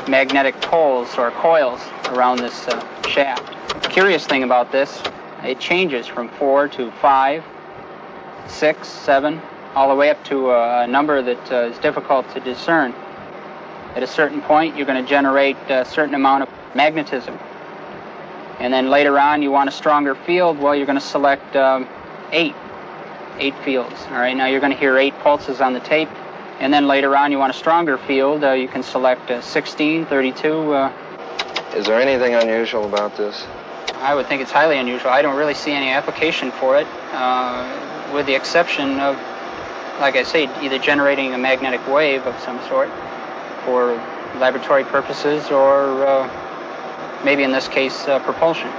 magnetic poles or coils around this shaft. The curious thing about this, it changes from 4 to 5, 6, 7, all the way up to a number that is difficult to discern. At a certain point, you're going to generate a certain amount of magnetism. And then later on, you want a stronger field, well, you're going to select 8 fields. All right, now you're going to hear 8 pulses on the tape. And then later on, you want a stronger field, you can select 16, 32. Is there anything unusual about this? I would think it's highly unusual. I don't really see any application for it, with the exception of, like I say, either generating a magnetic wave of some sort for laboratory purposes or maybe in this case, propulsion.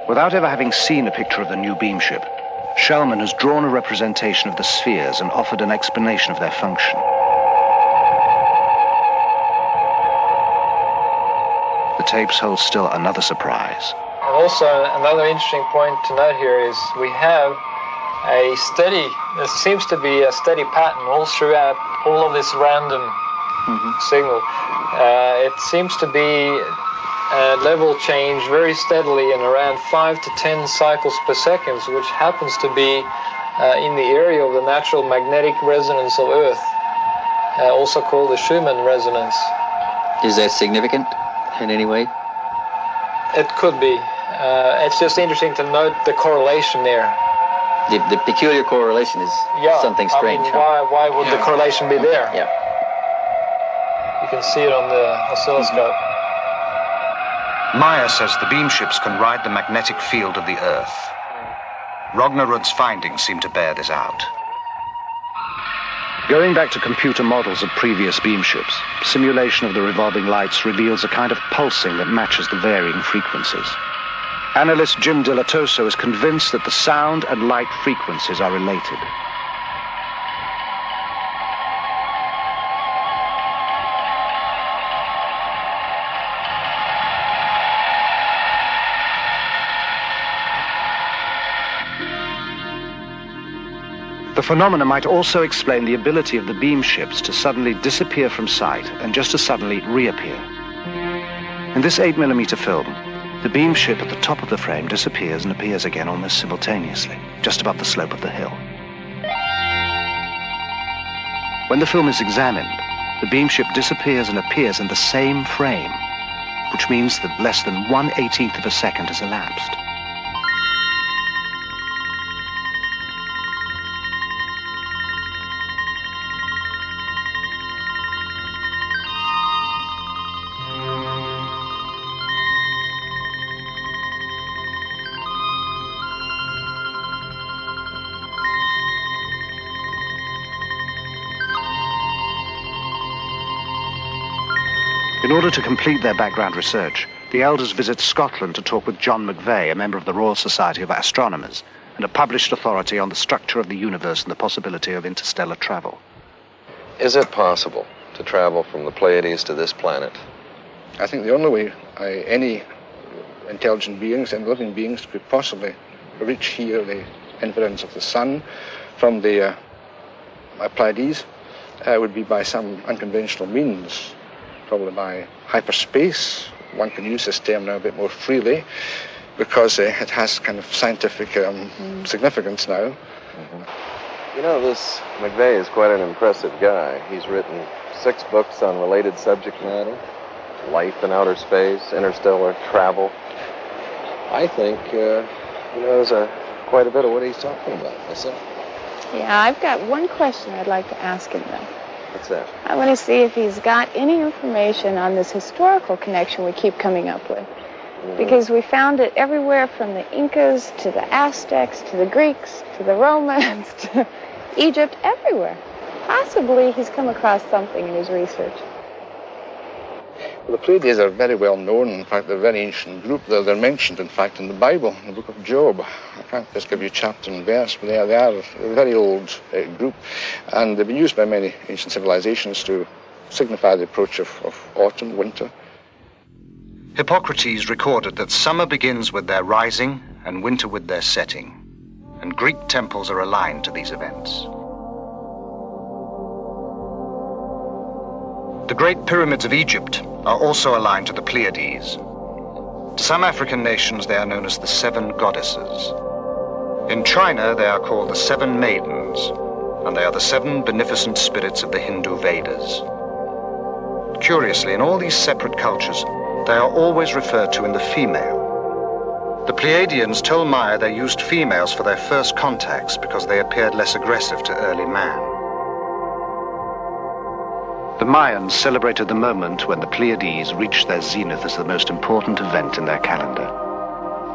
Without ever having seen a picture of the new beam ship, Shellman has drawn a representation of the spheres and offered an explanation of their function. The tapes hold still another surprise. And also, another interesting point to note here is we have there seems to be a steady pattern all throughout all of this random signal. It seems to be level change very steadily in around 5 to 10 cycles per second, which happens to be in the area of the natural magnetic resonance of Earth, also called the Schumann resonance. Is that significant in any way? It could be. It's just interesting to note the correlation there. The peculiar correlation is something strange. I mean, why would the correlation be there? Yeah. You can see it on the oscilloscope. Meier says the beam ships can ride the magnetic field of the Earth. Rognerud's findings seem to bear this out. Going back to computer models of previous beam ships, simulation of the revolving lights reveals a kind of pulsing that matches the varying frequencies. Analyst Jim Dilatoso is convinced that the sound and light frequencies are related. The phenomena might also explain the ability of the beam ships to suddenly disappear from sight and just as suddenly reappear. In this 8mm film, the beam ship at the top of the frame disappears and appears again almost simultaneously, just above the slope of the hill. When the film is examined, the beam ship disappears and appears in the same frame, which means that less than 1/18 of a second has elapsed. In order to complete their background research, the elders visit Scotland to talk with John McVeigh, a member of the Royal Society of Astronomers, and a published authority on the structure of the universe and the possibility of interstellar travel. Is it possible to travel from the Pleiades to this planet? I think the only way any intelligent beings and living beings could possibly reach here the influence of the sun from the Pleiades would be by some unconventional means. Probably by hyperspace. One can use this term now a bit more freely because it has kind of scientific significance now. You know, this McVeigh is quite an impressive guy. He's written 6 books on related subject matter: life in outer space, interstellar travel. I think he knows quite a bit of what he's talking about myself. Yeah, I've got one question I'd like to ask him, though. What's that? I want to see if he's got any information on this historical connection we keep coming up with. Because we found it everywhere from the Incas to the Aztecs to the Greeks to the Romans to Egypt, everywhere. Possibly he's come across something in his research. Well, the Pleiades are very well known. In fact, they're a very ancient group. They're mentioned, in fact, in the Bible, in the book of Job. I can't just give you chapter and verse, but they are a very old group. And they've been used by many ancient civilizations to signify the approach of autumn, winter. Hippocrates recorded that summer begins with their rising and winter with their setting, and Greek temples are aligned to these events. The Great Pyramids of Egypt are also aligned to the Pleiades. To some African nations, they are known as the 7 goddesses. In China, they are called the 7 maidens, and they are the 7 beneficent spirits of the Hindu Vedas. Curiously, in all these separate cultures, they are always referred to in the female. The Pleiadians told Meier they used females for their first contacts because they appeared less aggressive to early man. The Mayans celebrated the moment when the Pleiades reached their zenith as the most important event in their calendar.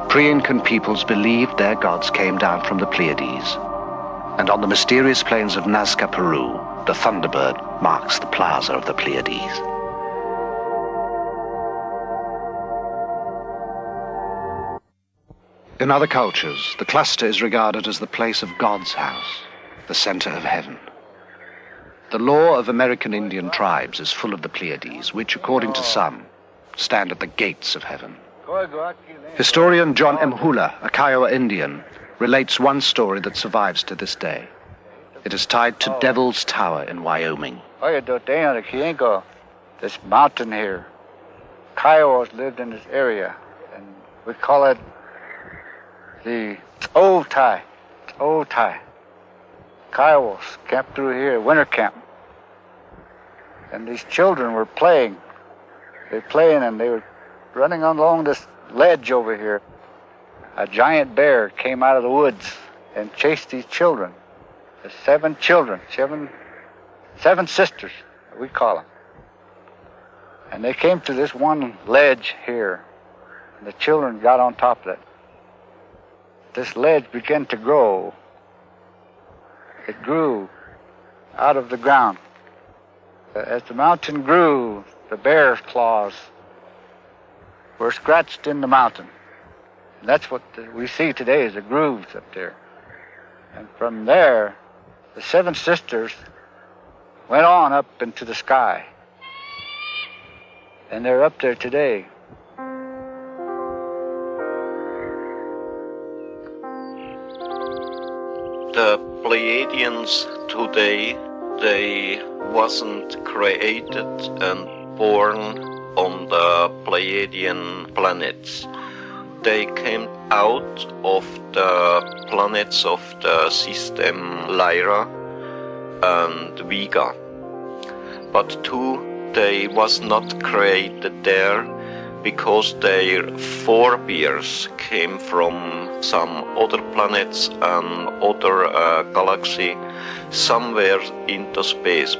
Pre-Incan peoples believed their gods came down from the Pleiades, and on the mysterious plains of Nazca, Peru, the Thunderbird marks the plaza of the Pleiades. In other cultures, the cluster is regarded as the place of God's house, the center of heaven. The lore of American Indian tribes is full of the Pleiades, which, according to some, stand at the gates of heaven. Historian John M. Hula, a Kiowa Indian, relates one story that survives to this day. It is tied to Devil's Tower in Wyoming. This mountain here, Kiowas lived in this area, and we call it the Old Tie. Kiowas camped through here, winter camp. And these children were playing. They were playing and they were running along this ledge over here. A giant bear came out of the woods and chased these children. The 7 children, seven sisters, we call them. And they came to this one ledge here. And the children got on top of it. This ledge began to grow. It grew out of the ground. As the mountain grew, the bear's claws were scratched in the mountain. And that's what we see today is the grooves up there. And from there, the 7 sisters went on up into the sky. And they're up there today. The Pleiadians today, they wasn't created and born on the Pleiadian planets. They came out of the planets of the system Lyra and Vega. But they was not created there because their forebears came from some other planets and other galaxy somewhere into space.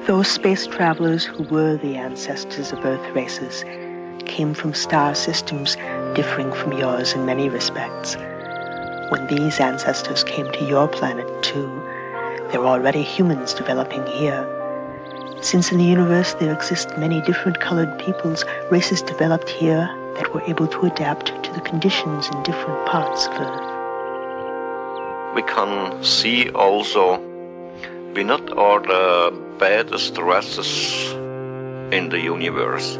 Those space travelers who were the ancestors of Earth races came from star systems differing from yours in many respects. When these ancestors came to your planet too, there were already humans developing here. Since in the universe there exist many different colored peoples, races developed here that were able to adapt to the conditions in different parts of Earth. We can see also we not are the baddest races in the universe.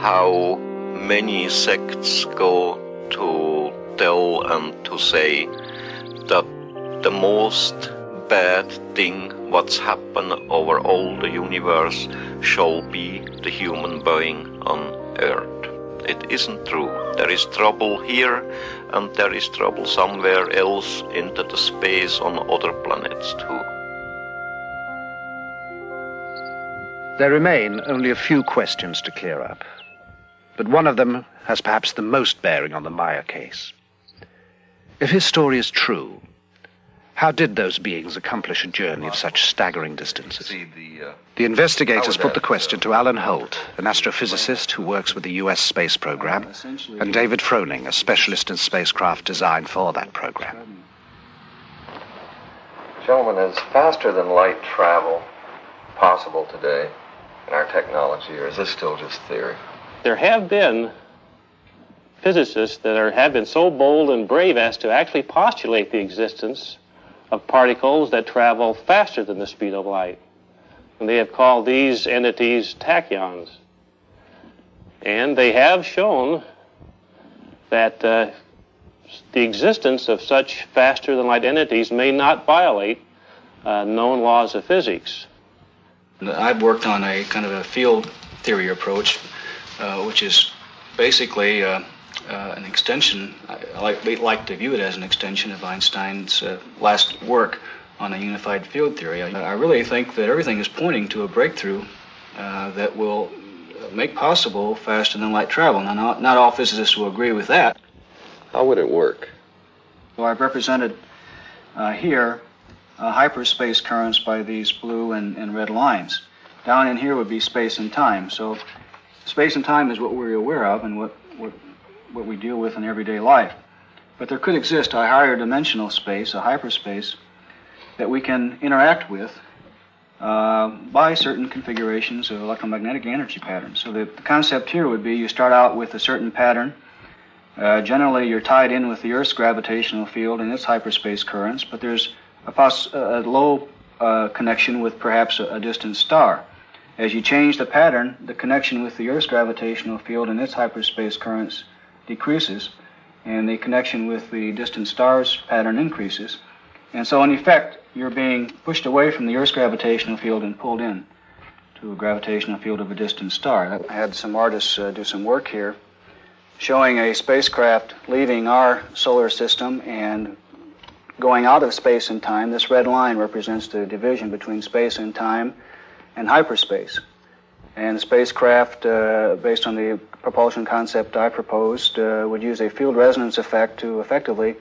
How many sects go to tell and to say that the most bad thing what's happened over all the universe shall be the human being on Earth. It isn't true. There is trouble here and there is trouble somewhere else into the space on other planets too. There remain only a few questions to clear up, but one of them has perhaps the most bearing on the Meier case. If his story is true, how did those beings accomplish a journey of such staggering distances? The investigators put the question to Alan Holt, an astrophysicist who works with the US space program, and David Froning, a specialist in spacecraft design for that program. Gentlemen, is faster than light travel possible today in our technology, or is this still just theory? There have been physicists that have been so bold and brave as to actually postulate the existence of particles that travel faster than the speed of light. And they have called these entities tachyons. And they have shown that the existence of such faster than light entities may not violate known laws of physics. I've worked on a kind of a field theory approach, which is basically an extension. I like to view it as an extension of Einstein's last work on a unified field theory. I really think that everything is pointing to a breakthrough that will make possible faster than light travel. Now, not all physicists will agree with that. How would it work? So I've represented here hyperspace currents by these blue and red lines. Down in here would be space and time. So space and time is what we're aware of and what we deal with in everyday life. But there could exist a higher dimensional space, a hyperspace, that we can interact with by certain configurations of electromagnetic energy patterns. So the concept here would be you start out with a certain pattern. Generally, you're tied in with the Earth's gravitational field and its hyperspace currents, but there's a low connection with perhaps a distant star. As you change the pattern, the connection with the Earth's gravitational field and its hyperspace currents decreases, and the connection with the distant star's pattern increases. And so, in effect, you're being pushed away from the Earth's gravitational field and pulled in to a gravitational field of a distant star. I had some artists do some work here showing a spacecraft leaving our solar system and going out of space and time. This red line represents the division between space and time and hyperspace. And the spacecraft, based on the propulsion concept I proposed, would use a field resonance effect to effectively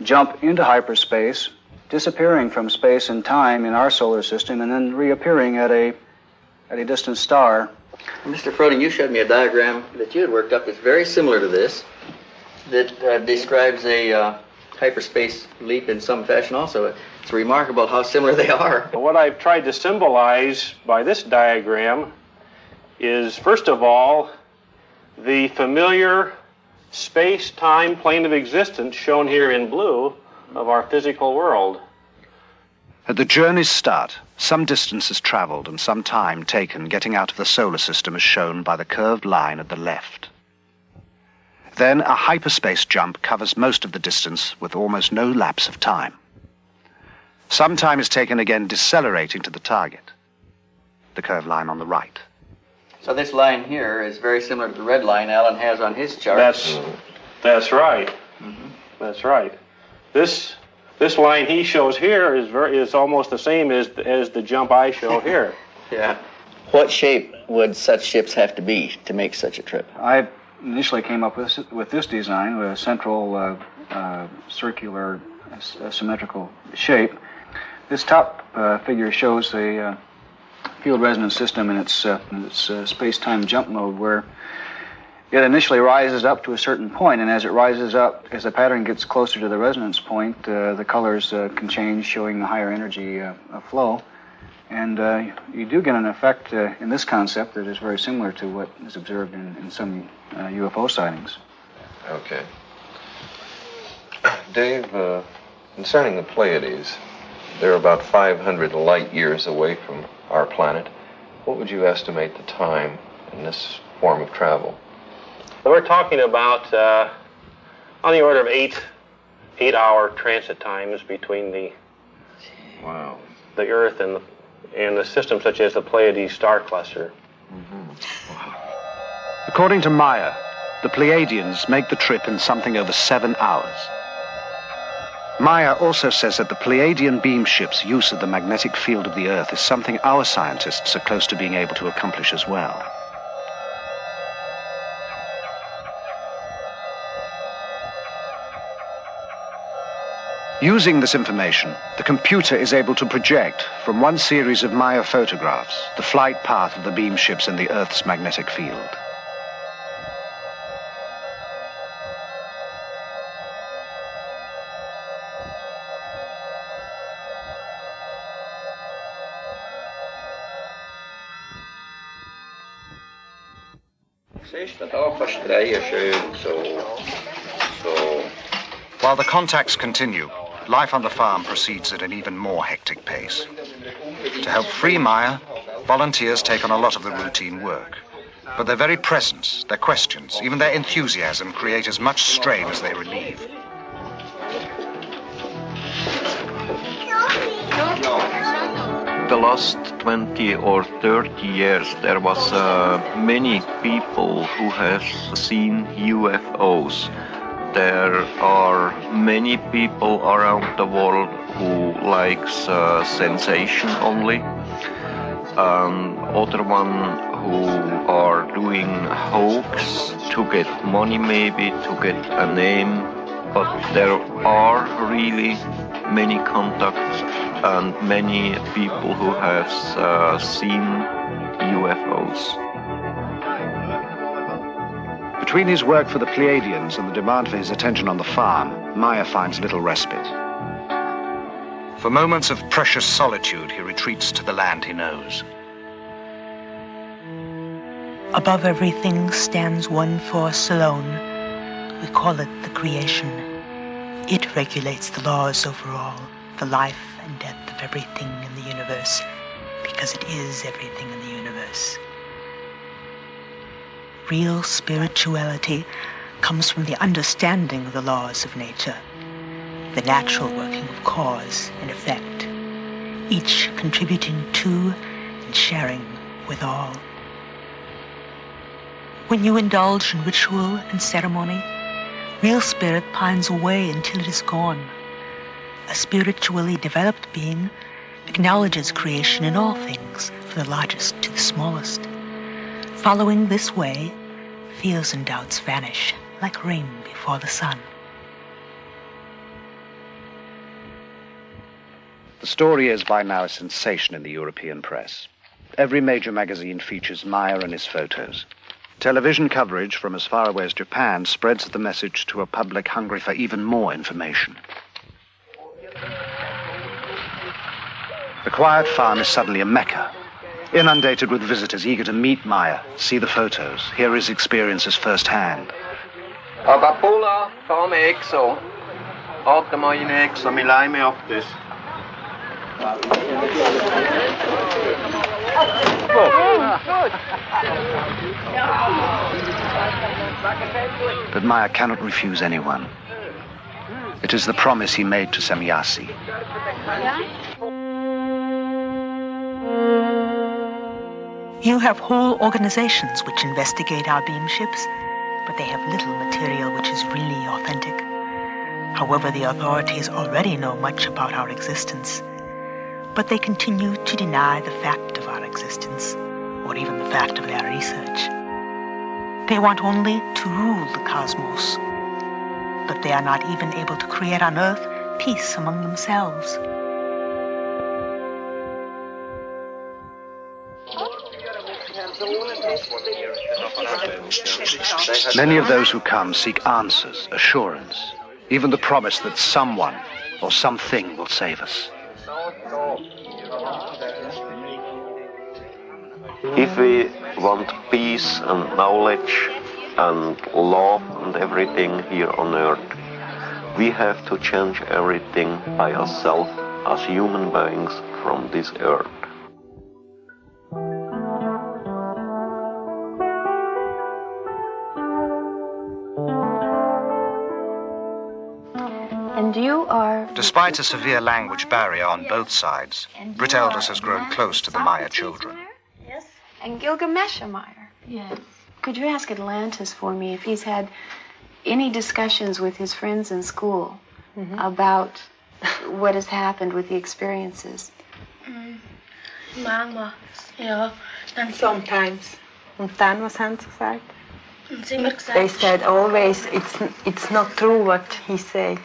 jump into hyperspace, disappearing from space and time in our solar system, and then reappearing at a distant star. Mr. Froning, you showed me a diagram that you had worked up that's very similar to this, that describes a hyperspace leap in some fashion also. It's remarkable how similar they are. What I've tried to symbolize by this diagram is, first of all, the familiar space-time plane of existence shown here in blue of our physical world. At the journey's start, some distance is traveled and some time taken getting out of the solar system is shown by the curved line at the left. Then a hyperspace jump covers most of the distance with almost no lapse of time. Some time is taken again decelerating to the target, the curved line on the right. So this line here is very similar to the red line Alan has on his chart. That's right. Mm-hmm. That's right. This line he shows here is almost the same as the jump I show here. Yeah. What shape would such ships have to be to make such a trip? I initially came up with this design, with a central circular symmetrical shape. This top figure shows a field resonance system in its space-time jump mode, where it initially rises up to a certain point, and as it rises up, as the pattern gets closer to the resonance point, the colors can change, showing the higher energy flow. And you do get an effect in this concept that is very similar to what is observed in some UFO sightings. Okay. Dave, concerning the Pleiades, they're about 500 light years away from our planet. What would you estimate the time in this form of travel? We're talking about on the order of eight-hour transit times between the Earth and the system such as the Pleiades star cluster. Mm-hmm. According to Meier, the Pleiadians make the trip in something over 7 hours. Meier also says that the Pleiadian beam ship's use of the magnetic field of the Earth is something our scientists are close to being able to accomplish as well. Using this information, the computer is able to project from one series of Meier photographs the flight path of the beam ships in the Earth's magnetic field. While the contacts continue, life on the farm proceeds at an even more hectic pace. To help free Meier, volunteers take on a lot of the routine work. But their very presence, their questions, even their enthusiasm create as much strain as they relieve. The last 20 or 30 years there was many people who have seen UFOs. There are many people around the world who likes sensation only. Other one who are doing hoax to get money, maybe to get a name. But there are really many contacts and many people who have seen UFOs. Between his work for the Pleiadians and the demand for his attention on the farm, Meier finds little respite. For moments of precious solitude, he retreats to the land he knows. Above everything stands one force alone. We call it the creation. It regulates the laws over all, the life and death of everything in the universe, because it is everything in the universe. Real spirituality comes from the understanding of the laws of nature, the natural working of cause and effect, each contributing to and sharing with all. When you indulge in ritual and ceremony, real spirit pines away until it is gone. A spiritually developed being acknowledges creation in all things, from the largest to the smallest. Following this way, fears and doubts vanish like rain before the sun. The story is by now a sensation in the European press. Every major magazine features Meier and his photos. Television coverage from as far away as Japan spreads the message to a public hungry for even more information. The quiet farm is suddenly a mecca, inundated with visitors eager to meet Meier, see the photos, hear his experiences firsthand. Agapula, ta mig exo. Åter mig in exo, mi laj mig upp this. But Meier cannot refuse anyone. It is the promise he made to Semjase. You have whole organizations which investigate our beam ships, but they have little material which is really authentic. However, the authorities already know much about our existence, but they continue to deny the fact of our existence, or even the fact of their research. They want only to rule the cosmos, but they are not even able to create on Earth peace among themselves. Many of those who come seek answers, assurance, even the promise that someone or something will save us. If we want peace and knowledge and love and everything here on Earth, we have to change everything by ourselves as human beings from this Earth. And you are... Despite a severe language barrier on both sides, Britt Elders has grown close to the Meier children. Yes. And Gilgamesh Meier. Yes. Could you ask Atlantis for me if he's had any discussions with his friends in school about what has happened with the experiences? Manchmal, ja. Dann sometimes. Und dann, was haben sie gesagt? Sie immer gesagt. They said always, it's not true what he said.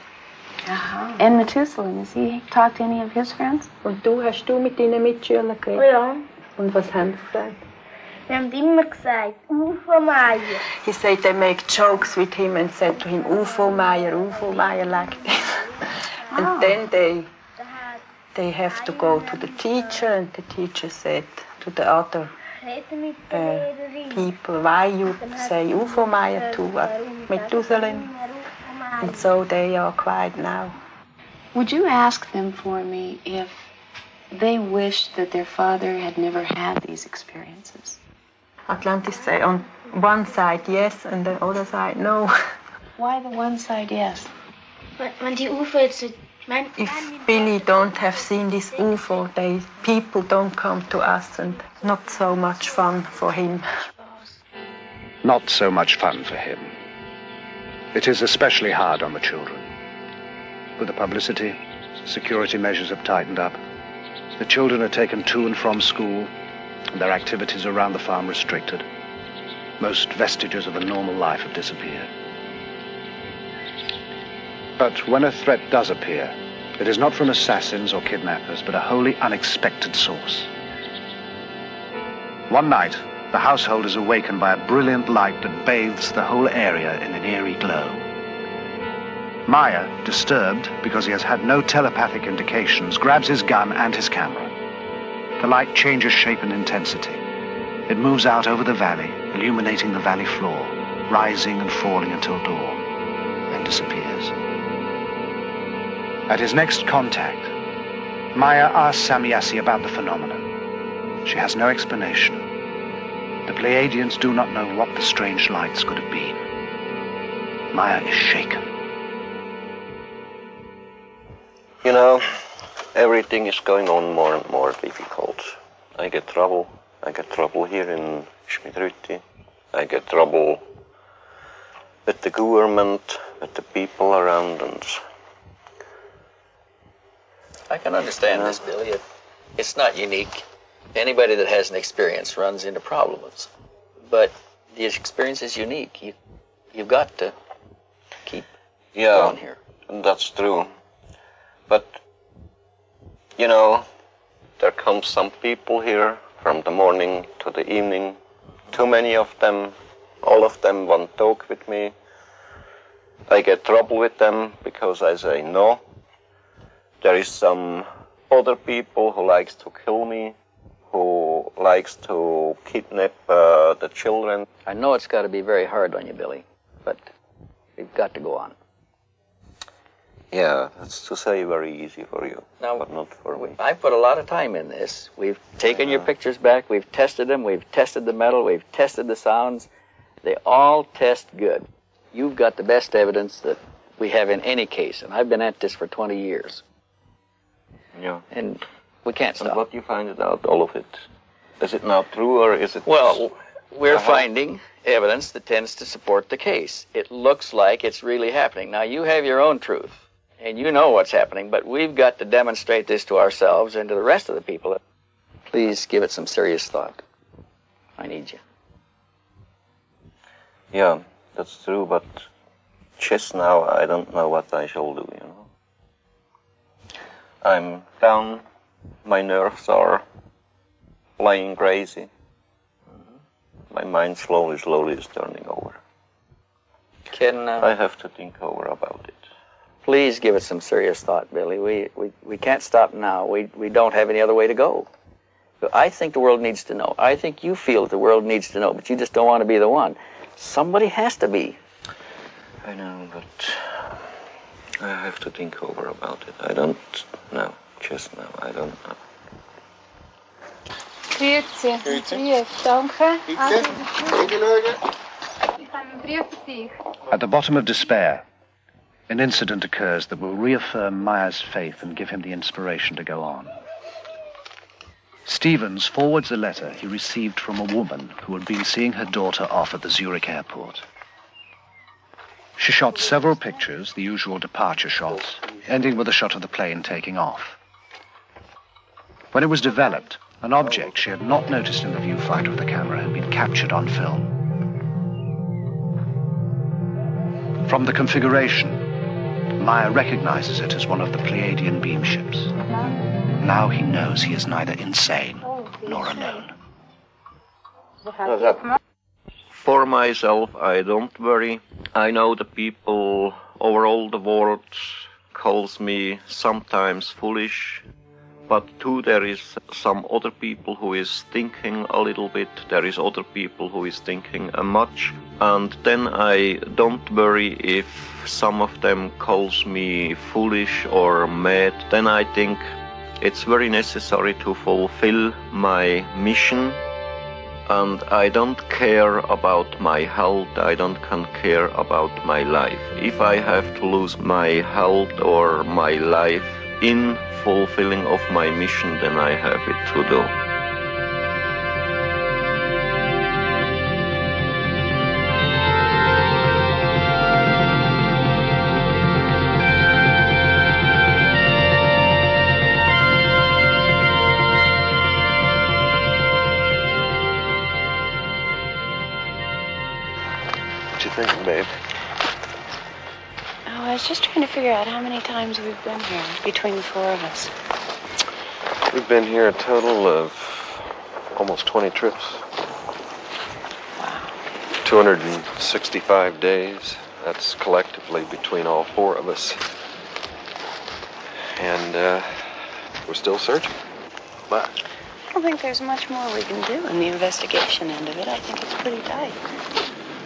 Aha. And Methuselah, has he talked to any of his friends? Und hast du mit deinen Mitschülern geredet? Ja. Und was haben sie gesagt? Sie haben immer gesagt, UFO Meier. He said they make jokes with him and said to him, UFO Meier like this. And then they have to go to the teacher, and the teacher said to the other people, why you say UFO Meier to Methuselah? And so they are quiet now. Would you ask them for me if they wished that their father had never had these experiences? Atlantis say on one side yes, and the other side no. Why the one side yes? When die UFO jetzt... If Billy don't have seen this UFO, people don't come to us, and not so much fun for him. Not so much fun for him. It is especially hard on the children. With the publicity, security measures have tightened up. The children are taken to and from school, and their activities around the farm restricted. Most vestiges of a normal life have disappeared. But when a threat does appear, it is not from assassins or kidnappers, but a wholly unexpected source. One night, the household is awakened by a brilliant light that bathes the whole area in an eerie glow. Meier, disturbed because he has had no telepathic indications, grabs his gun and his camera. The light changes shape and intensity. It moves out over the valley, illuminating the valley floor, rising and falling until dawn, then disappears. At his next contact, Meier asks Samyasi about the phenomenon. She has no explanation. The Pleiadians do not know what the strange lights could have been. Meier is shaken. You know, everything is going on more and more difficult. I get trouble. I get trouble here in Schmidrütti. I get trouble with the government, with the people around us. I can understand this, Billy. It's not unique. Anybody that has an experience runs into problems. But the experience is unique. You've got to keep going here. That's true. But, you know, there come some people here from the morning to the evening. Too many of them. All of them want to talk with me. I get trouble with them because I say no. There is some other people who likes to kill me, who likes to kidnap the children. I know it's got to be very hard on you, Billy, but we've got to go on. Yeah, that's to say very easy for you, now, but not for me. I put a lot of time in this. We've taken your pictures back, we've tested them, we've tested the metal, we've tested the sounds. They all test good. You've got the best evidence that we have in any case, and I've been at this for 20 years. Yeah. And we can't stop. And what you find out, all of it? Is it now true, or is it... Well, we're finding evidence that tends to support the case. It looks like it's really happening. Now, you have your own truth, and you know what's happening, but we've got to demonstrate this to ourselves and to the rest of the people. Please give it some serious thought. I need you. Yeah, that's true, but just now I don't know what I shall do, you know. I'm down, my nerves are playing crazy. My mind slowly is turning over. I have to think over about it. Please give it some serious thought, Billy. We can't stop now. We don't have any other way to go. I think the world needs to know. I think you feel that the world needs to know, but you just don't want to be the one. Somebody has to be. I know, but I have to think over about it. I don't know. Just now, I don't know. Grüezi. Grüezi. Danke. At the bottom of despair, an incident occurs that will reaffirm Meier's faith and give him the inspiration to go on. Stevens forwards a letter he received from a woman who had been seeing her daughter off at the Zurich airport. She shot several pictures, the usual departure shots, ending with a shot of the plane taking off. When it was developed, an object she had not noticed in the viewfinder of the camera had been captured on film. From the configuration, Meier recognizes it as one of the Pleiadian beam ships. Now he knows he is neither insane nor alone. For myself, I don't worry. I know the people over all the world calls me sometimes foolish, but too there is some other people who is thinking a little bit, there is other people who is thinking much, and then I don't worry if some of them calls me foolish or mad. Then I think it's very necessary to fulfill my mission, and I don't care about my health, I don't care about my life. If I have to lose my health or my life in fulfilling of my mission, then I have it to do. What you thinking, babe? Oh, I was just trying to figure out how many times we've been here between the four of us. We've been here a total of almost 20 trips. Wow. 265 days. That's collectively between all four of us. And we're still searching. But I don't think there's much more we can do in the investigation end of it. I think it's pretty tight.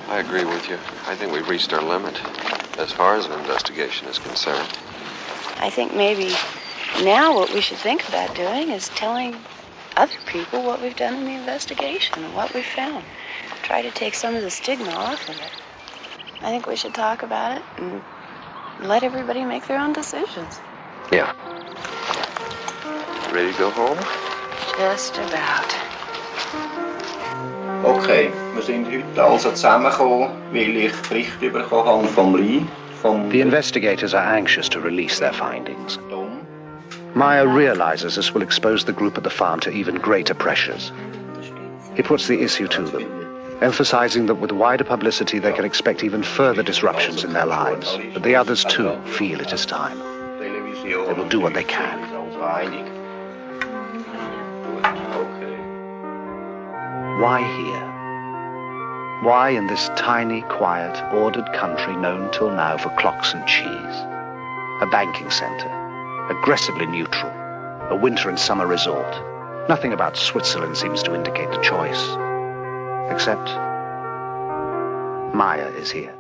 I agree with you. I think we've reached our limit as far as an investigation is concerned. I think maybe now what we should think about doing is telling other people what we've done in the investigation and what we've found. Try to take some of the stigma off of it. I think we should talk about it and let everybody make their own decisions. Yeah. Ready to go home? Just about. Okay, wir sind heute also zusammengekommen, weil ich Bericht bekommen habe vom Rhein. The investigators are anxious to release their findings. Meier realizes this will expose the group at the farm to even greater pressures. He puts the issue to them, emphasizing that with wider publicity they can expect even further disruptions in their lives. But the others too feel it is time. They will do what they can. Why here? Why in this tiny, quiet, ordered country known till now for clocks and cheese? A banking center, aggressively neutral, a winter and summer resort. Nothing about Switzerland seems to indicate the choice. Except Meier is here.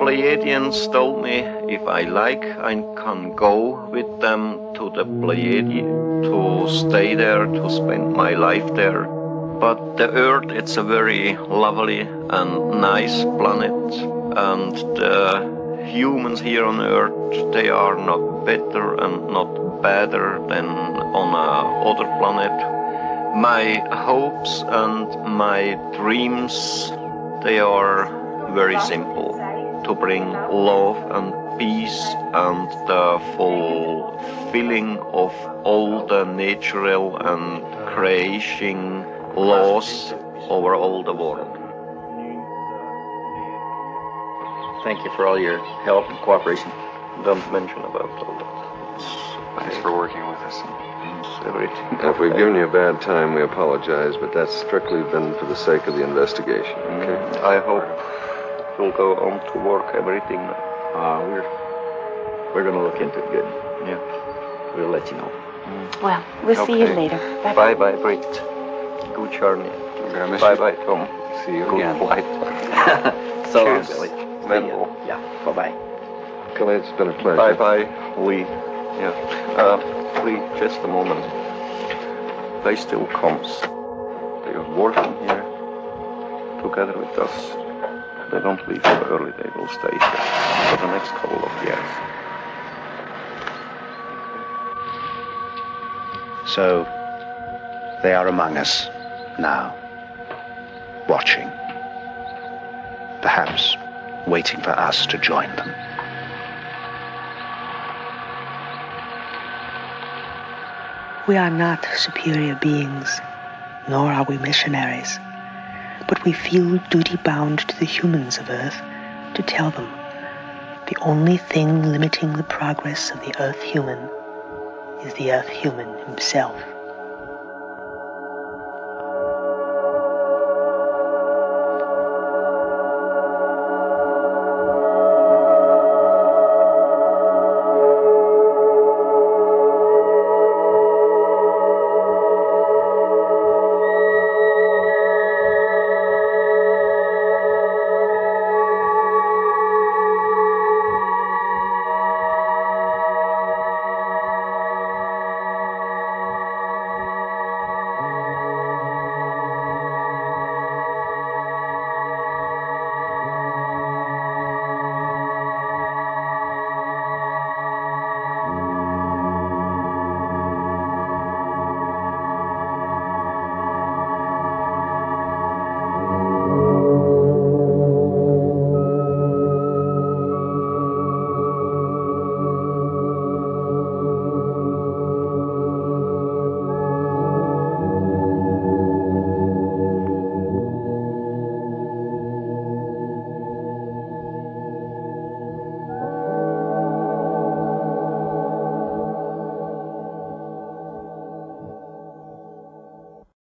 Pleiadians told me if I like, I can go with them to the Pleiadi, to stay there, to spend my life there. But the Earth, it's a very lovely and nice planet, and the humans here on Earth, they are not better and not better than on another planet. My hopes and my dreams, they are very simple. To bring love and peace and the fulfilling of all the natural and creation laws over all the world. Thank you for all your help and cooperation. Don't mention about all that. Thanks for working with us. Everything. If we've given you a bad time, we apologize, but that's strictly been for the sake of the investigation, okay? I hope we'll go on to work everything. We're going to look into it good. Yeah. We'll let you know. Well, we'll see you later. Bye bye, Britt. Good journey. Bye bye, Tom. See you Good again. flight. So Cheers. Billy. Mental. Yeah. Bye bye. Kelly, it's been a pleasure. Bye bye, Lee. Yeah. Lee, just a moment. They still comes. They are working here together with us. They don't leave so early. They will stay here for the next couple of years. So they are among us now, watching, perhaps waiting for us to join them. We are not superior beings, nor are we missionaries, but we feel duty-bound to the humans of Earth to tell them the only thing limiting the progress of the Earth human is the Earth human himself.